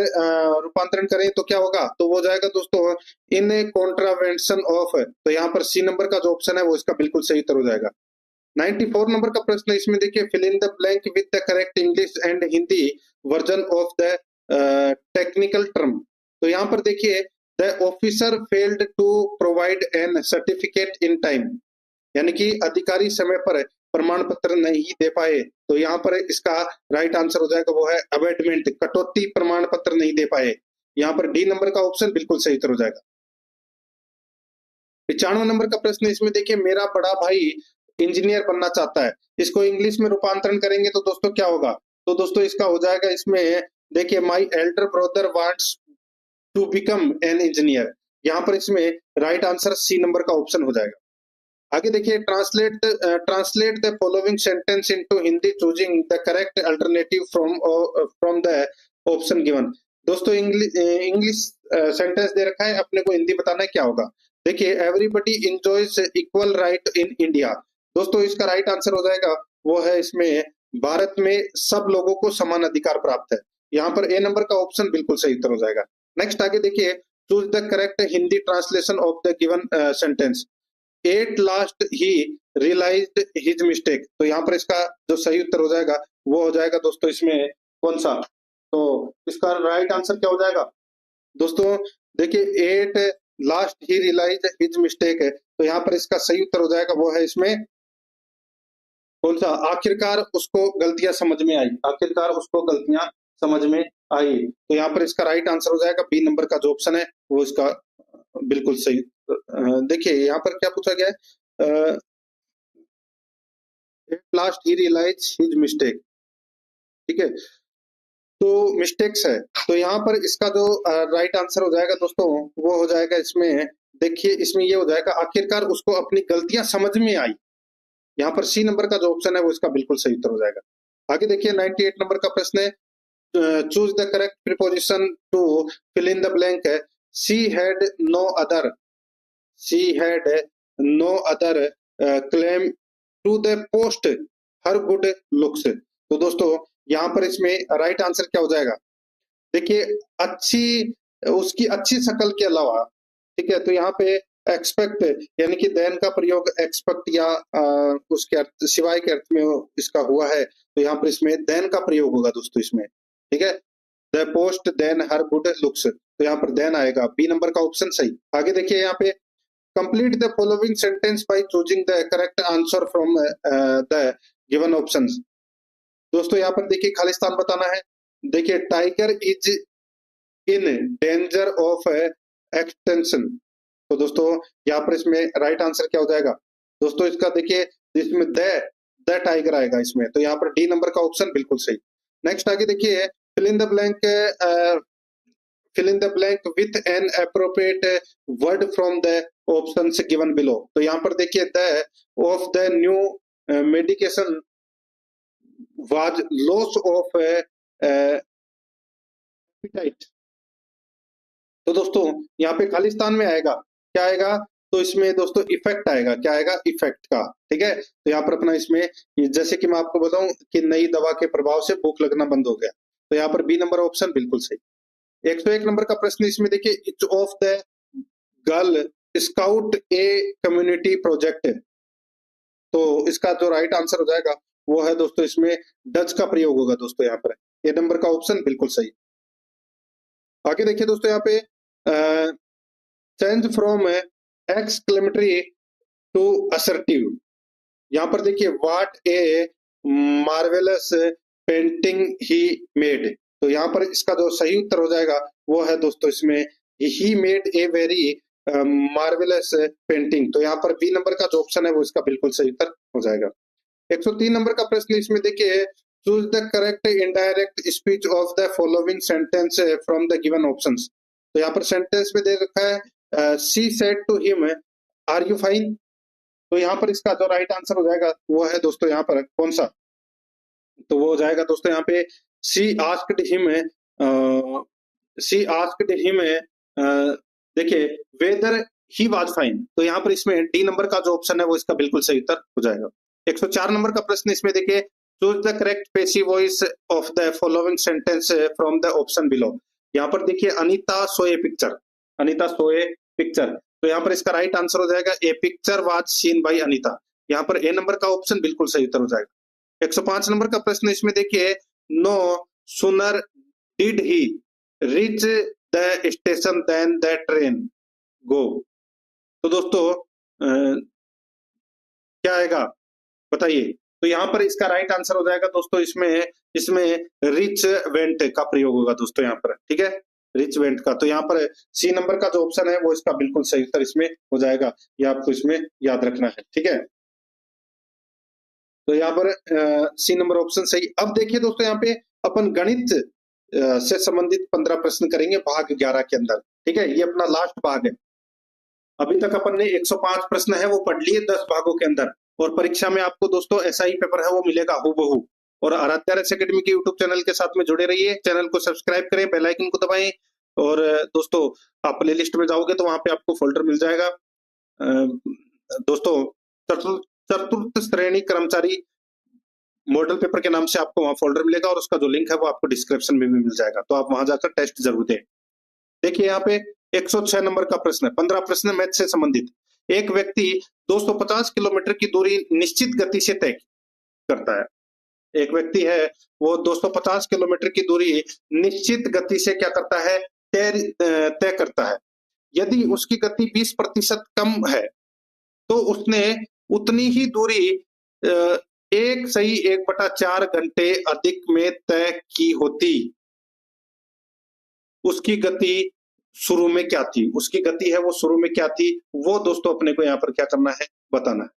रूपांतरण करें तो क्या होगा? तो वो जाएगा दोस्तों इन कॉन्ट्रावेंशन ऑफ। तो यहाँ पर सी नंबर का जो ऑप्शन है वो इसका बिल्कुल सही उत्तर हो जाएगा। 94 नंबर का प्रश्न, इसमें देखिए fill in the blank with the correct English and Hindi version of the technical term. तो यहाँ पर देखिए the officer failed to provide an certificate in time, यानी कि अधिकारी समय पर प्रमाण पत्र नहीं दे पाए। तो यहाँ पर इसका राइट आंसर हो जाएगा वो है अबेटमेंट, कटौती प्रमाण पत्र नहीं दे पाए। यहाँ पर डी नंबर का ऑप्शन बिल्कुल सही उत्तर हो जाएगा। 95 नंबर का प्रश्न, इसमें देखिए मेरा बड़ा भाई इंजीनियर बनना चाहता है। इसको इंग्लिश में रूपांतरण करेंगे तो दोस्तों क्या होगा? तो दोस्तों इसका हो जाएगा इसमें देखिए my elder brother wants to become an engineer. यहाँ पर इसमें राइट आंसर सी नंबर का ऑप्शन हो जाएगा। आगे देखिए translate the following sentence into Hindi choosing the correct alternative from the option given. दोस्तों इंग्लिश सेंटेंस दे रखा है, अपने को हिंदी बताना है क्या होगा। देखिए everybody enjoys equal right in India. दोस्तों इसका राइट आंसर हो जाएगा वो है इसमें भारत में सब लोगों को समान अधिकार प्राप्त है। यहाँ पर ए नंबर का ऑप्शन बिल्कुल सही उत्तर हो जाएगा। नेक्स्ट आगे देखिए choose the correct Hindi translation of the given sentence. At last he realized his mistake. तो यहाँ पर इसका जो सही उत्तर हो जाएगा वो हो जाएगा दोस्तों इसमें कौन सा? तो इसका राइट आंसर क्या हो जाएगा दोस्तों? देखिए at last he realized his mistake है। तो यहाँ पर इसका सही उत्तर हो जाएगा वो है इसमें कौन सा? आखिरकार उसको गलतियां समझ में आई। आखिरकार उसको गलतियां समझ में आई। तो यहाँ पर इसका राइट आंसर हो जाएगा बी नंबर का जो ऑप्शन है वो इसका बिल्कुल सही। देखिए यहाँ पर क्या पूछा गया है? लास्ट ही रियलाइज हिज मिस्टेक, ठीक है। तो मिस्टेक्स है, तो यहाँ पर इसका जो राइट आंसर हो जाएगा दोस्तों वो हो जाएगा इसमें देखिए इसमें ये हो जाएगा आखिरकार उसको अपनी गलतियां समझ में आई। यहाँ पर सी नंबर का जो ऑप्शन है वो इसका बिल्कुल सही उत्तर हो जाएगा। आगे देखिए 98 नंबर का प्रश्न है choose the correct preposition to fill in the blank है। She had no other no other claim to the post her good looks. तो दोस्तों यहाँ पर इसमें राइट आंसर क्या हो जाएगा? देखिए अच्छी, उसकी अच्छी शक्ल के अलावा, ठीक है, तो यहाँ पे एक्सपेक्ट यानी कि देन का प्रयोग एक्सपेक्ट या उसके अर्थ सिवाय के अर्थ में इसका हुआ है, तो यहाँ पर इसमें देन का प्रयोग होगा दोस्तों इसमें, ठीक है। The post then her good looks, तो यहाँ पर देन आएगा, बी नंबर का ऑप्शन सही। आगे देखिए यहाँ पे complete the following sentence by choosing the correct answer from the given options. दोस्तों यहाँ पर देखिए खालिस्तान बताना है। देखिए tiger is in danger of extension, तो दोस्तों यहाँ पर इसमें राइट आंसर क्या हो जाएगा? दोस्तों इसका देखिए इसमें द टाइगर आएगा इसमें, तो यहाँ पर डी नंबर का ऑप्शन बिल्कुल सही। नेक्स्ट आगे देखिए fill in the blank, fill in the blank with an appropriate word from the options given below. तो यहाँ पर देखिए the of the new medication was loss of appetite. तो दोस्तों यहाँ पे खालिस्तान में आएगा, क्या आएगा? तो इसमें दोस्तों इफेक्ट आएगा, क्या आएगा? इफेक्ट का, ठीक है। तो यहाँ पर अपना इसमें जैसे कि मैं आपको बताऊं कि नई दवा के प्रभाव से भूख लगना बंद हो गया, तो यहाँ पर बी नंबर ऑप्शन बिल्कुल सही। 101 नंबर का प्रश्न इसमें देखिए each of the girl scout a community project, तो इसका जो राइट आंसर हो जाएगा वो है दोस्तों इसमें डच का प्रयोग होगा दोस्तों यहाँ पर, ए नंबर का ऑप्शन बिल्कुल सही। आगे देखिए दोस्तों यहाँ पे change from exclamatory to assertive, यहाँ पर देखिए what a marvellous painting he made, तो यहाँ पर इसका जो सही उत्तर हो जाएगा वो है दोस्तों इसमें he made a very marvellous painting, तो यहाँ पर बी नंबर का जो ऑप्शन है वो इसका बिल्कुल सही उत्तर हो जाएगा। 103 नंबर का प्रश्न इसमें देखिए choose the correct indirect speech of the following sentence from the given options. तो यहाँ पर सेंटेंस में दे रखा है she said to him are you fine, तो यहाँ पर इसका जो राइट आंसर हो जाएगा वो है दोस्तों यहाँ पर कौन सा? तो वो हो जाएगा दोस्तों यहाँ पे शी आस्क्ड हिम देखिए वेदर ही वाज फाइन, तो यहाँ पर इसमें डी नंबर का जो ऑप्शन है वो इसका बिल्कुल सही उत्तर हो जाएगा। 104 नंबर का प्रश्न इसमें देखिए choose the correct passive voice of the following sentence from the option below. यहाँ पर देखिए अनीता सोए पिक्चर, अनीता सोए पिक्चर, तो यहाँ पर इसका राइट आंसर हो जाएगा a picture was seen by Anita, यहाँ पर ए नंबर का ऑप्शन बिल्कुल सही उत्तर हो जाएगा। 105 नंबर का प्रश्न इसमें देखिए no sooner did he reach the station then the train go, तो दोस्तों क्या आएगा बताइए? तो यहाँ पर इसका राइट आंसर हो जाएगा दोस्तों इसमें रिच वेंट का प्रयोग होगा दोस्तों यहाँ पर, ठीक है, रिच वेंट का, तो यहाँ पर सी नंबर का जो ऑप्शन है वो इसका बिल्कुल सही उत्तर इसमें हो जाएगा, ये आपको इसमें याद रखना है, ठीक है। तो यहाँ पर सी नंबर ऑप्शन सही। अब देखिए दोस्तों यहाँ पे अपन गणित से संबंधित 15 प्रश्न करेंगे भाग 11 के अंदर, ठीक है, ये अपना लास्ट भाग है। अभी तक अपन ने 105 प्रश्न है वो पढ़ लिए 10 भागों के अंदर, और परीक्षा में आपको दोस्तों ऐसा ही पेपर है वो मिलेगा हूबहू। और आराध्या रस अकेडमी के यूट्यूब चैनल के साथ में जुड़े रहिए, चैनल को सब्सक्राइब करें, बेल आइकन को दबाएं, और दोस्तों आप प्ले लिस्ट में जाओगे तो वहां पे आपको फोल्डर मिल जाएगा दोस्तों चतुर्थ श्रेणी कर्मचारी मॉडल पेपर के नाम से आपको वहां फोल्डर मिलेगा, और उसका जो लिंक है वो आपको डिस्क्रिप्शन में भी मिल जाएगा, तो आप वहां जाकर टेस्ट जरूर दें। देखिए यहाँ पे 106 नंबर का प्रश्न है, 15 प्रश्न मैथ से संबंधित। एक व्यक्ति 250 किलोमीटर की दूरी निश्चित गति से तय करता है, एक व्यक्ति है वो 250 किलोमीटर की दूरी निश्चित गति से क्या करता है? तय करता है। यदि उसकी गति 20% कम है तो उसने उतनी ही दूरी 1/4 घंटे अधिक में तय की होती। उसकी गति शुरू में क्या थी? उसकी गति है वो शुरू में क्या थी वो दोस्तों अपने को यहाँ पर क्या करना है? बताना है।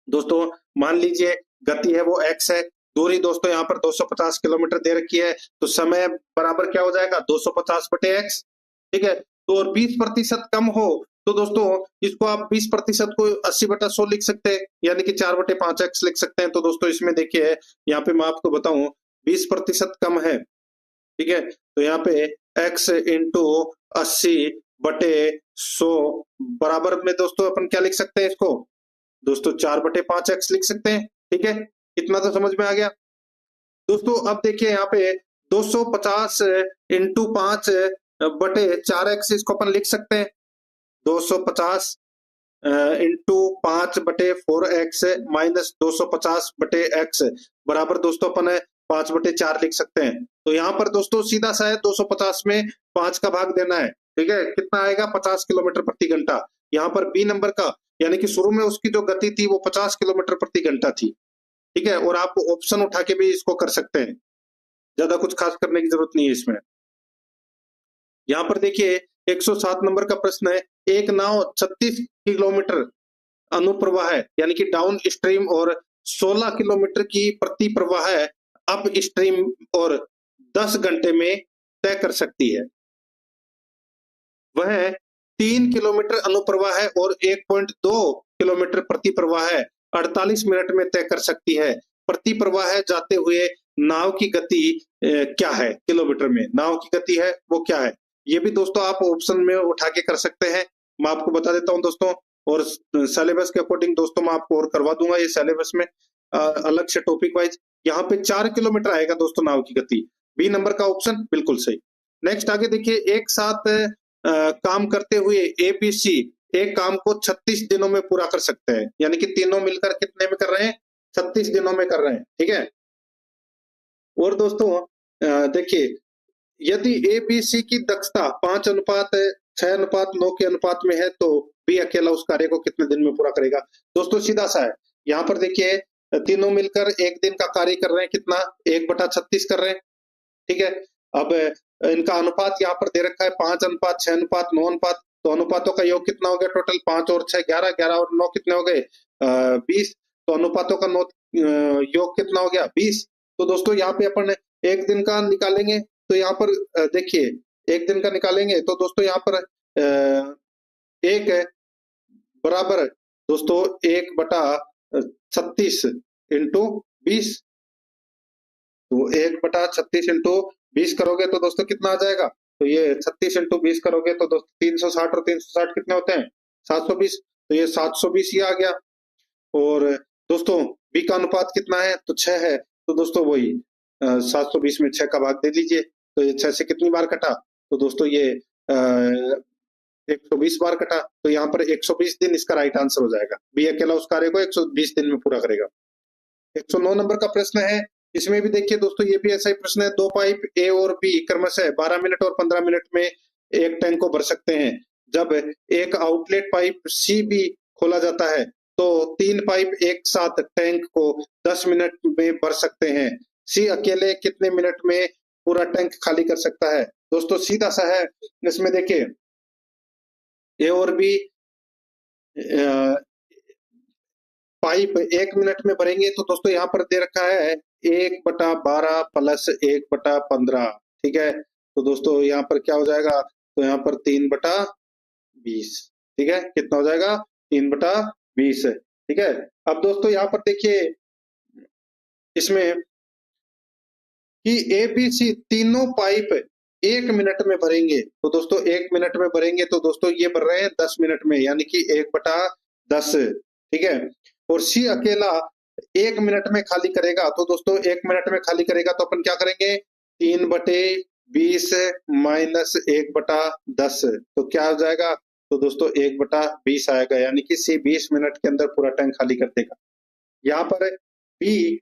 दोस्तों मान लीजिए गति है वो x है, दूरी दोस्तों यहाँ पर 250 किलोमीटर दे रखी है, तो समय बराबर क्या हो जाएगा? 250/x, ठीक है। तो और 20% कम हो तो दोस्तों इसको आप 20% को 80/100 लिख सकते हैं, यानी कि 4/5x लिख सकते हैं। तो दोस्तों इसमें देखिए यहाँ पे मैं आपको बताऊं 20% कम है, ठीक है, तो यहाँ पे x × 80/100 सो बराबर में दोस्तों अपन क्या लिख सकते हैं इसको दोस्तों 4/5x लिख सकते हैं। ठीक है, इतना तो समझ में आ गया। दोस्तों अब देखिए यहाँ पे 250 इंटू 5/4x इसको अपन लिख सकते हैं। 250 इंटू 5/4x माइनस 250/x बराबर दोस्तों अपन 5/4 लिख सकते हैं। तो यहाँ पर दोस्तों सीधा सा है 250 में 5 का भाग देना है। ठीक है, कितना आएगा 50 किलोमीटर प्रति घंटा। यहाँ पर बी नंबर का यानी कि शुरू में उसकी जो गति थी वो 50 किलोमीटर प्रति घंटा थी। ठीक है, और आप ऑप्शन उठा के भी इसको कर सकते हैं, ज्यादा कुछ खास करने की जरूरत नहीं है इसमें। यहाँ पर देखिए 107 नंबर का प्रश्न है, एक नाव 36 किलोमीटर अनुप्रवाह है यानी कि डाउन स्ट्रीम और 16 किलोमीटर की प्रति प्रवाह है अप स्ट्रीम और 10 घंटे में तय कर सकती है। वह 3 किलोमीटर अनुप्रवाह है और 1.2 किलोमीटर प्रति प्रवाह है 48 मिनट में तय कर सकती है। प्रति प्रवाह है जाते हुए नाव की गति क्या है किलोमीटर में, नाव की गति है वो क्या है। ये भी दोस्तों आप ऑप्शन में उठा के कर सकते हैं, मैं आपको बता देता हूं दोस्तों। और सिलेबस के अकॉर्डिंग दोस्तों मैं आपको और करवा दूंगा ये सिलेबस में अलग से टॉपिक वाइज। यहाँ पे 4 किलोमीटर आएगा दोस्तों नाव की गति, बी नंबर का ऑप्शन बिल्कुल सही। नेक्स्ट आगे देखिए, एक साथ काम करते हुए एबीसी एक काम को 36 दिनों में पूरा कर सकते हैं, यानी कि तीनों मिलकर कितने में कर रहे हैं 36 दिनों में कर रहे हैं। ठीक है, और दोस्तों देखिए यदि एबीसी की दक्षता 5:6:9 के अनुपात में है तो बी अकेला उस कार्य को कितने दिन में पूरा करेगा। दोस्तों सीधा सा है, यहाँ पर देखिए तीनों मिलकर एक दिन का कार्य कर रहे हैं, कितना 1/36 कर रहे हैं। ठीक है, अब इनका अनुपात यहाँ पर दे रखा है 5:6:9 अनुपात, तो अनुपातों का योग कितना हो गया टोटल 5 और 6 11, 11 और 9 कितने हो गए 20, तो अनुपातों का योग कितना हो गया 20। तो दोस्तों यहाँ पे अपन एक दिन का निकालेंगे, तो यहाँ पर देखिए एक दिन का निकालेंगे तो दोस्तों यहाँ पर एक है बराबर दोस्तों 1/36 इंटू 20, तो 1/36 इंटू 20 करोगे तो दोस्तों कितना आ जाएगा, तो ये 36 इंटू 20 करोगे तो दोस्तों 360 और 360 कितने होते हैं 720, तो ये 720 ही आ गया। और दोस्तों बी का अनुपात कितना है तो 6 है, तो दोस्तों वही 720 में 6 का भाग दे दीजिए, तो ये 6 से कितनी बार कटा, तो दोस्तों ये 120 बार कटा, तो यहाँ पर 120 दिन इसका राइट आंसर हो जाएगा। बी अकेला उस कार्य को 120 दिन में पूरा करेगा। 109 नंबर का प्रश्न है, इसमें भी देखिए दोस्तों ये भी ऐसा ही प्रश्न है, दो पाइप ए और बी क्रमशः 12 मिनट और 15 मिनट में एक टैंक को भर सकते हैं। जब एक आउटलेट पाइप सी बी खोला जाता है तो 3 पाइप एक साथ टैंक को 10 मिनट में भर सकते हैं। सी अकेले कितने मिनट में पूरा टैंक खाली कर सकता है। दोस्तों सीधा सा है, इसमें देखिए ए और बी पाइप 1 मिनट में भरेंगे, तो दोस्तों यहाँ पर दे रखा है 1/12 प्लस 1/15। ठीक है, तो दोस्तों यहाँ पर क्या हो जाएगा, तो यहाँ पर 3/20। ठीक है, कितना हो जाएगा 3/20। ठीक है, अब दोस्तों यहाँ पर देखिए इसमें कि ए बी सी तीनों पाइप 1 मिनट में भरेंगे, तो दोस्तों 1 मिनट में भरेंगे तो दोस्तों ये भर रहे हैं 10 मिनट में, यानी कि 1/10। ठीक है, और सी अकेला 1 मिनट में खाली करेगा, तो दोस्तों 1 मिनट में खाली करेगा तो अपन क्या करेंगे 3/20 माइनस 1/10, तो क्या हो जाएगा, तो दोस्तों 1/20 आएगा, यानी कि सी 20 मिनट के अंदर पूरा टैंक खाली कर देगा। यहाँ पर बी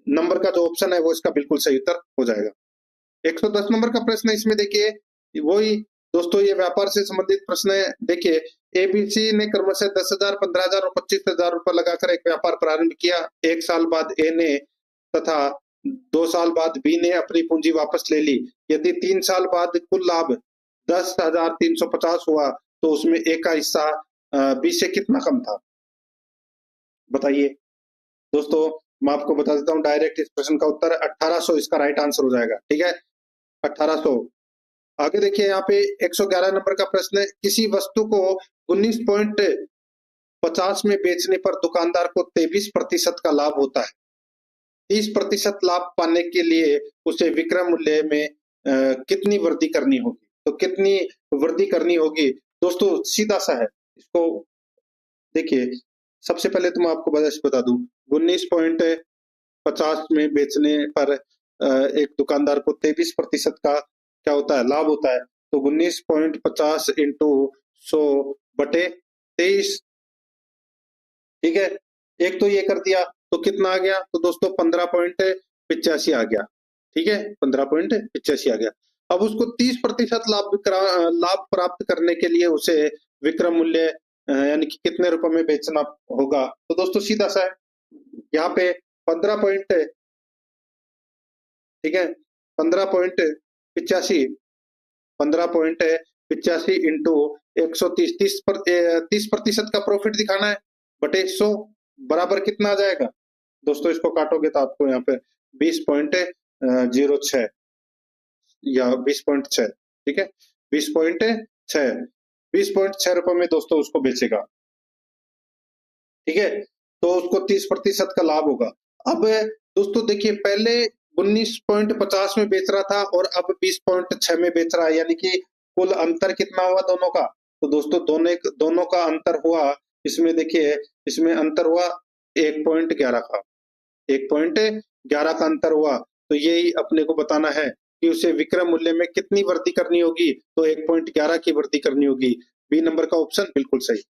नंबर का जो ऑप्शन है वो इसका बिल्कुल सही उत्तर हो जाएगा। 110 नंबर का प्रश्न है, इसमें देखिए वही दोस्तों ये व्यापार से संबंधित प्रश्न है। देखिए एबीसी ने क्रमशः 10,000, 15,000 और 25,000 रुपए लगाकर एक व्यापार प्रारंभ किया। 1 साल बाद ए ने तथा 2 साल बाद बी ने अपनी पूंजी वापस ले ली। यदि 3 साल बाद कुल लाभ 10,350 हुआ तो उसमें ए का हिस्सा बी से कितना कम था, बताइए। दोस्तों मैं आपको बता देता हूँ डायरेक्ट इस प्रश्न का उत्तर 1800 इसका राइट आंसर हो जाएगा। ठीक है, 1800। आगे देखिए यहाँ पे 111 नंबर का प्रश्न है, किसी वस्तु को 19.50 में बेचने पर दुकानदार को 23% का लाभ होता है। 30% लाभ पाने के लिए उसे विक्रय मूल्य में कितनी वृद्धि करनी होगी, तो कितनी वृद्धि करनी होगी, दोस्तों सीधा सा है, इसको देखिए, सबसे पहले तो मैं आपको बता दूं, 19.50 में बेचने पर एक दुकानदार को 23% का क्या होता है, लाभ होता है। तो 19.50 इंटू 100/23, ठीक है। एक तो ये कर दिया, तो कितना आ गया, तो दोस्तों 15.85 आ गया, ठीक है, 15.85 आ गया। अब उसको 30% लाभ प्राप्त करने के लिए उसे विक्रय मूल्य यानी कि कितने रुपए में बेचना होगा। तो दोस्तों सीधा सा है, यहाँ पे 15 पॉइंट, ठीक है, 15.85, 15.85 इंटू 130, 30% का प्रॉफिट दिखाना है बटे 100, बराबर कितना आ जाएगा दोस्तों, इसको काटोगे तो आपको यहाँ पे 20.06 या 20.6, ठीक है, 20.6, 20.6 रुपए में दोस्तों उसको बेचेगा, ठीक है। तो उसको 30% का लाभ होगा। अब दोस्तों देखिए, पहले 19.50 में बेच रहा था और अब 20.6 में बेच रहा है, यानी कि कुल अंतर कितना हुआ दोनों का, तो दोस्तों दोनों का अंतर हुआ, इसमें देखिए, इसमें अंतर हुआ 1.11 का, 1.11 का अंतर हुआ। तो यही अपने को बताना है कि उसे विक्रय मूल्य में कितनी वृद्धि करनी होगी, तो 1.11 की वृद्धि करनी होगी। बी नंबर का ऑप्शन बिल्कुल सही।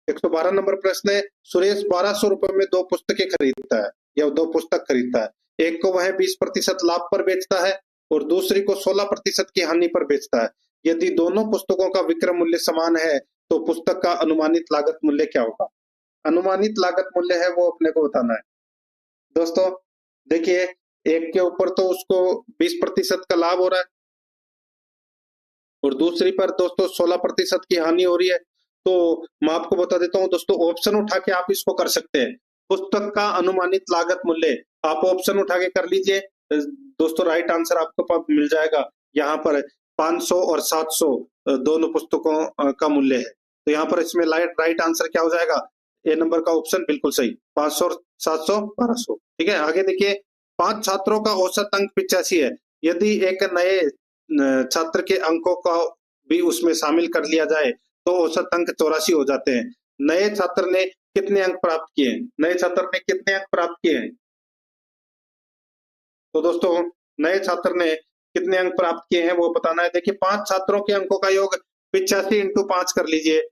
112 नंबर प्रश्न है, सुरेश 1200 रुपए में 2 पुस्तकें खरीदता है या 2 पुस्तक खरीदता है। एक को वह 20% लाभ पर बेचता है और दूसरी को 16% की हानि पर बेचता है। यदि दोनों पुस्तकों का विक्रय मूल्य समान है तो पुस्तक का अनुमानित लागत मूल्य क्या होगा। अनुमानित लागत मूल्य है वो अपने को बताना है दोस्तों। देखिए, एक के ऊपर तो उसको 20% का लाभ हो रहा है और दूसरी पर दोस्तों 16% की हानि हो रही है। तो मैं आपको बता देता हूँ दोस्तों, ऑप्शन उठा के आप इसको कर सकते हैं। पुस्तक का अनुमानित लागत मूल्य आप ऑप्शन उठा के कर लीजिए दोस्तों, राइट आंसर आपको पास मिल जाएगा। यहाँ पर 500 और 700 दोनों पुस्तकों का मूल्य है। तो यहाँ पर इसमें राइट आंसर क्या हो जाएगा, ए नंबर का ऑप्शन बिल्कुल सही, 500, 700, 1200, ठीक है। आगे देखिए, 5 छात्रों का औसत अंक 85 है। यदि एक नए छात्र के अंकों का भी उसमें शामिल कर लिया जाए तो औसत अंक 84 हो जाते हैं। नए छात्र ने कितने अंक प्राप्त किए हैं, नए छात्र ने कितने अंक प्राप्त किए हैं, तो दोस्तों नए छात्र ने कितने अंक प्राप्त किए हैं वो बताना है। देखिए, 5 छात्रों के अंकों का योग 85 इंटू 5 कर लीजिए,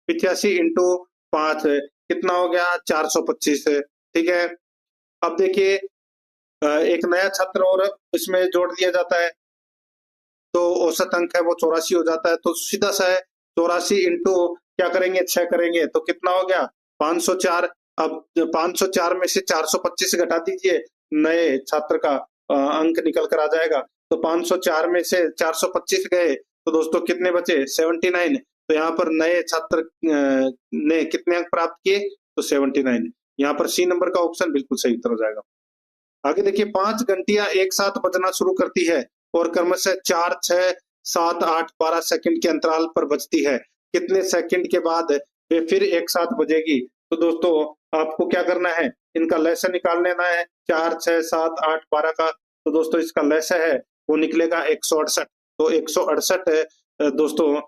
85 इंटू 5 कितना हो गया, 425, ठीक है। अब देखिए, एक नया छात्र और इसमें जोड़ दिया जाता है तो औसत अंक है वो 84 हो जाता है। तो सीधा सा है, 84 इंटू क्या करेंगे, 6 करेंगे तो कितना हो गया, 504। अब 504 में से 425 घटा दीजिए, नए छात्र का अंक निकल कर आ जाएगा। तो 504 में से 425 गए तो दोस्तों कितने बचे, 79। तो यहाँ पर नए छात्र ने कितने अंक प्राप्त किए, तो 79। यहाँ पर सी नंबर का ऑप्शन बिल्कुल सही उत्तर हो जाएगा। आगे देखिए, 5 घंटियां एक साथ बजना शुरू करती है और क्रमशः 4, 6, 7, 8, 12 सेकंड के अंतराल पर बजती है। कितने सेकंड के बाद वे फिर एक साथ बजेगी। तो दोस्तों आपको क्या करना है, इनका लसाअ निकाल लेना है, 4, 6, 7, 8, 12 का। तो दोस्तों इसका लसाअ है वो निकलेगा 168। तो 168 दोस्तों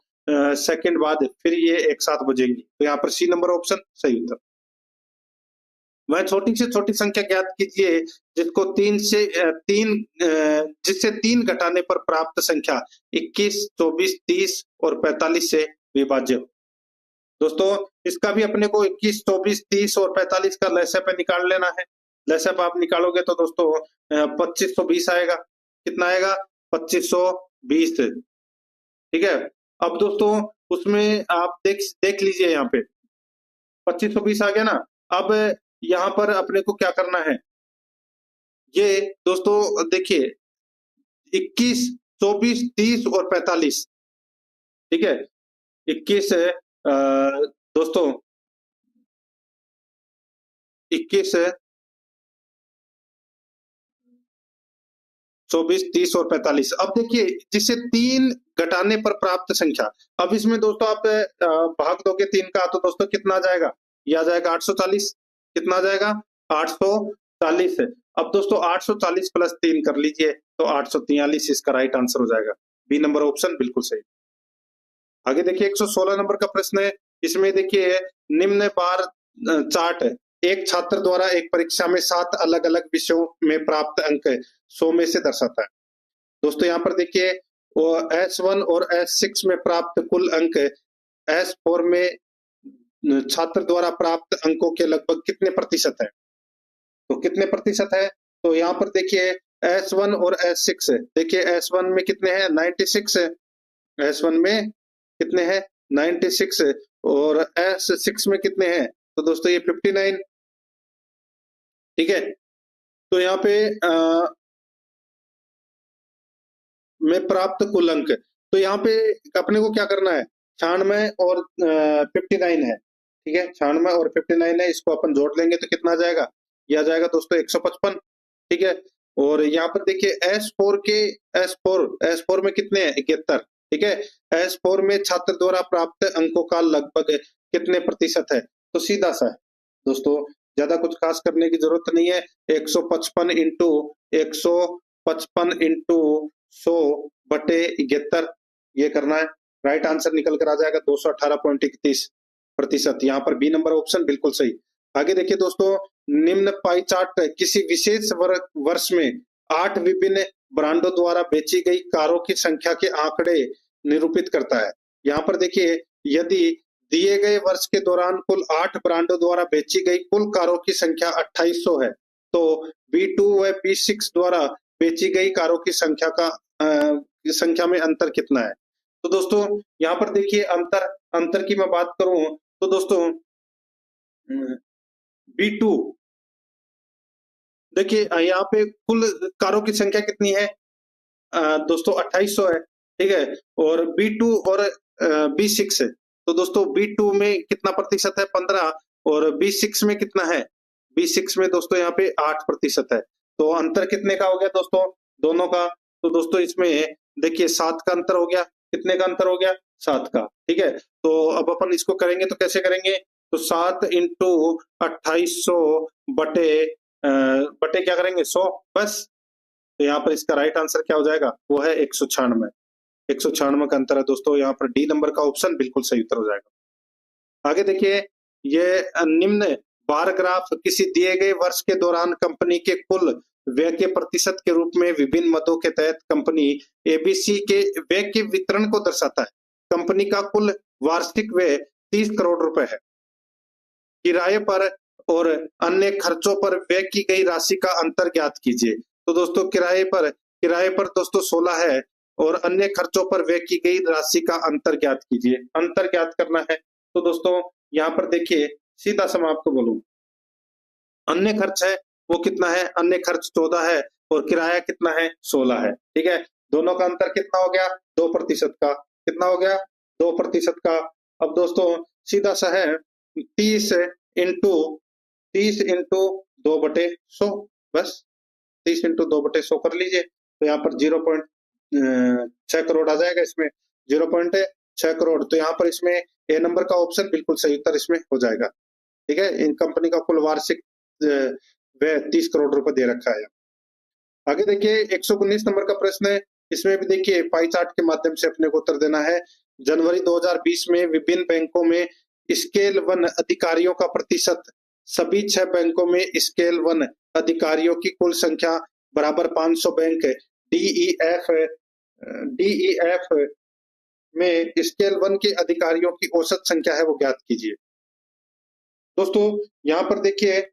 सेकंड बाद फिर ये एक साथ बजेगी। तो यहाँ पर सी नंबर ऑप्शन सही उत्तर। वह छोटी से छोटी संख्या ज्ञात कीजिए जिसको 3 घटाने पर प्राप्त संख्या 21, 24, 30 और 45 से विभाज्य हो। दोस्तों इसका भी अपने को 21, 24, 30 और 45 का लसाअ पे निकाल लेना है। लसाअ आप निकालोगे तो दोस्तों 2520 आएगा। कितना आएगा, 2520, ठीक है। अब दोस्तों उसमें आप देख लीजिए, यहाँ पे 2520 आ गया ना। अब यहाँ पर अपने को क्या करना है, ये दोस्तों देखिए 21, 24, 30 और 45, ठीक है। 21 दोस्तों 21, 24, 30 और 45। अब देखिए, जिसे 3 घटाने पर प्राप्त संख्या, अब इसमें दोस्तों आप भाग दोगे 3 का तो दोस्तों कितना आ जाएगा, ये आ जाएगा 840। कितना आ जाएगा, 840 है। अब दोस्तों 840 प्लस 3 कर लीजिए तो 843 इसका राइट आंसर हो जाएगा। बी नंबर ऑप्शन बिल्कुल सही। आगे देखिए 116 नंबर का प्रश्न है। इसमें देखिए निम्न बार चार्ट एक छात्र द्वारा एक परीक्षा में 7 अलग-अलग विषयों में प्राप्त अंक 100 में से दर्शाता है। दोस्तों यहाँ पर देखिए वो S1 और S6 में प्राप्त कुल अंक S4 में छात्र द्वारा प्राप्त अंकों के लगभग कितने प्रतिशत है? तो कितने प्रतिशत है? तो यहाँ पर देखिए S1 और S6 देखिए S1 में कितने हैं 96 है, S1 में कितने हैं 96 और S6 में कितने हैं? तो दोस्तों ये 59। ठीक है, तो यहाँ पे में प्राप्त कुल अंक, तो यहाँ पे अपने को क्या करना है 96 और 59 है। ठीक है, 96 और 59 है, इसको अपन जोड़ लेंगे तो कितना आ जाएगा, ये आ जाएगा दोस्तों 155। ठीक है, और यहाँ पर देखिए S4 में कितने हैं 71। ठीक है, S4 में छात्र द्वारा प्राप्त अंकों का लगभग कितने प्रतिशत है? तो सीधा सा है दोस्तों, ज्यादा कुछ खास करने की जरूरत नहीं है। 155 इंटू 155 इंटू 100 बटे 71 ये करना है, राइट आंसर निकल कर आ जाएगा 218.31%। यहाँ पर बी नंबर ऑप्शन बिल्कुल सही। आगे देखिए दोस्तों, निम्न पाई चार्ट किसी विशेष वर्ष में 8 विभिन्न ब्रांडों द्वारा बेची गई कारों की संख्या के आंकड़े निरूपित करता है। यहाँ पर देखिए यदि दिए गए वर्ष के दौरान कुल 8 ब्रांडों द्वारा बेची गई कुल कारों की संख्या 2800 है, तो B2 व B6 द्वारा बेची गई कारों की संख्या में अंतर कितना है? तो दोस्तों यहाँ पर देखिए अंतर की मैं बात करूं तो दोस्तों B2 देखिए यहाँ पे कुल कारों की संख्या कितनी है दोस्तों 2800 है। ठीक है, और B2 और B6 है, तो दोस्तों B2 में कितना प्रतिशत है 15 और B6 में कितना है, B6 में दोस्तों यहाँ पे 8% है। तो अंतर कितने का हो गया दोस्तों दोनों का? तो दोस्तों इसमें देखिए 7 का अंतर हो गया। कितने का अंतर हो गया? 7 का। ठीक है, तो अब अपन इसको करेंगे तो कैसे करेंगे, तो 7 इंटू 2800 बटे क्या करेंगे 100 बस। तो यहाँ पर इसका राइट आंसर क्या हो जाएगा, वो है 196। 196 का अंतर है दोस्तों, यहाँ पर डी नंबर का ऑप्शन बिल्कुल सही उत्तर हो जाएगा। आगे देखिए ये निम्न बार ग्राफ किसी दिए गए वर्ष के दौरान कंपनी के कुल व्यय के प्रतिशत के रूप में विभिन्न मदों के तहत कंपनी एबीसी के व्यय के वितरण को दर्शाता है। कंपनी का कुल वार्षिक व्यय 30 करोड़ रुपए है। किराए पर और अन्य खर्चों पर व्यय की गई राशि का अंतर ज्ञात कीजिए। तो दोस्तों किराए पर दोस्तों 16 है और अन्य खर्चों पर व्यय की गई राशि का अंतर ज्ञात कीजिए। अंतर ज्ञात करना है तो दोस्तों यहाँ पर देखिए सीधा सा मैं आपको बोलूं, अन्य खर्च है वो कितना है, अन्य खर्च 14 है और किराया कितना है 16 है। ठीक है, दोनों का अंतर कितना हो गया 2% का। कितना हो गया 2% का। अब दोस्तों सीधा सा है 30 इंटू 2/100 बस, 30 इंटू 2/100 कर लीजिए तो यहाँ पर 0.6 करोड़ आ जाएगा। इसमें 0.6 करोड़, तो यहाँ पर इसमें ए नंबर का ऑप्शन बिल्कुल सही उत्तर इसमें हो जाएगा। ठीक है, इन कंपनी का कुल वार्षिक व्यय 30 करोड़ रुपए दे रखा है। आगे देखिए 119 नंबर का प्रश्न है। इसमें भी देखिए पाई चार्ट के माध्यम से अपने को उत्तर देना है। जनवरी 2020 में विभिन्न बैंकों में स्केल 1 अधिकारियों का प्रतिशत, सभी 6 बैंकों में स्केल 1 अधिकारियों की कुल संख्या बराबर 500 बैंक डीईएफ में स्केल 1 के अधिकारियों की औसत संख्या है वो ज्ञात कीजिए। दोस्तों यहाँ पर देखिए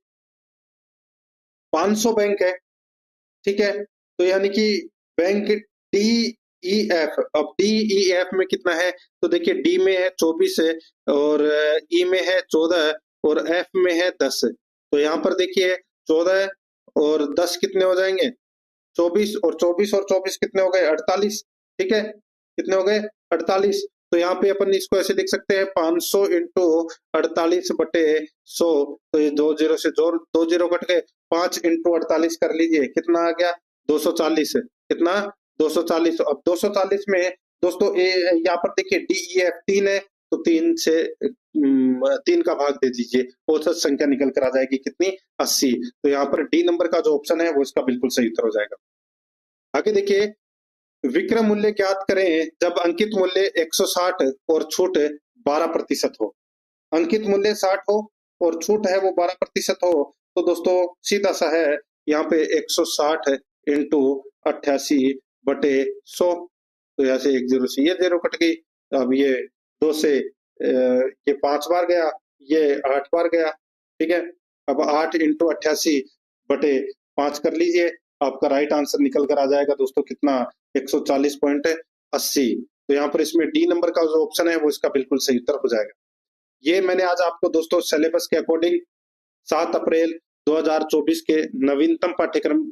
500 बैंक है। ठीक है, तो यानी कि बैंक डीईएफ, अब डीईएफ में कितना है तो देखिए डी में है 24 है और ई में है 14 और एफ में है 10। तो यहाँ पर देखिए 14 और 10 कितने हो जाएंगे 24 और 24 कितने हो गए 48। ठीक है, कितने हो गए 48। तो यहाँ पे अपन इसको ऐसे लिख सकते हैं 500 इंटू 48 बटे 100, तो ये 2 जीरो से जोड़ 2 जीरो कट गए, 5 इंटू 48 कर लीजिए कितना आ गया 240। कितना 240। अब 240 में दोस्तों यहाँ पर देखिए डीईएफ 3 है तो 3 का भाग दे दीजिए, औसत संख्या निकल कर आ जाएगी कितनी 80। तो यहाँ पर डी नंबर का जो ऑप्शन है वो इसका बिल्कुल सही उत्तर हो जाएगा। आगे देखिए विक्रय मूल्य ज्ञात करें जब अंकित मूल्य 160 और छूट 12% हो। अंकित मूल्य 60 हो और छूट है वो 12% हो, तो दोस्तों सीधा सा है यहाँ पे 160 इंटू 88/100। तो यहाँ से एक जीरो से ये जीरो कट गई। अब ये 2 से ये 5 बार गया, ये 8 बार गया। ठीक है, अब 8 इंटू 88/5 कर लीजिए, आपका राइट आंसर निकल कर आ जाएगा दोस्तों कितना, 140.80। तो यहाँ पर इसमें डी नंबर का जो ऑप्शन है वो इसका बिल्कुल सही उत्तर हो जाएगा। ये मैंने आज आपको दोस्तों सिलेबस के अकॉर्डिंग 7 अप्रैल 2024 के नवीनतम पाठ्यक्रम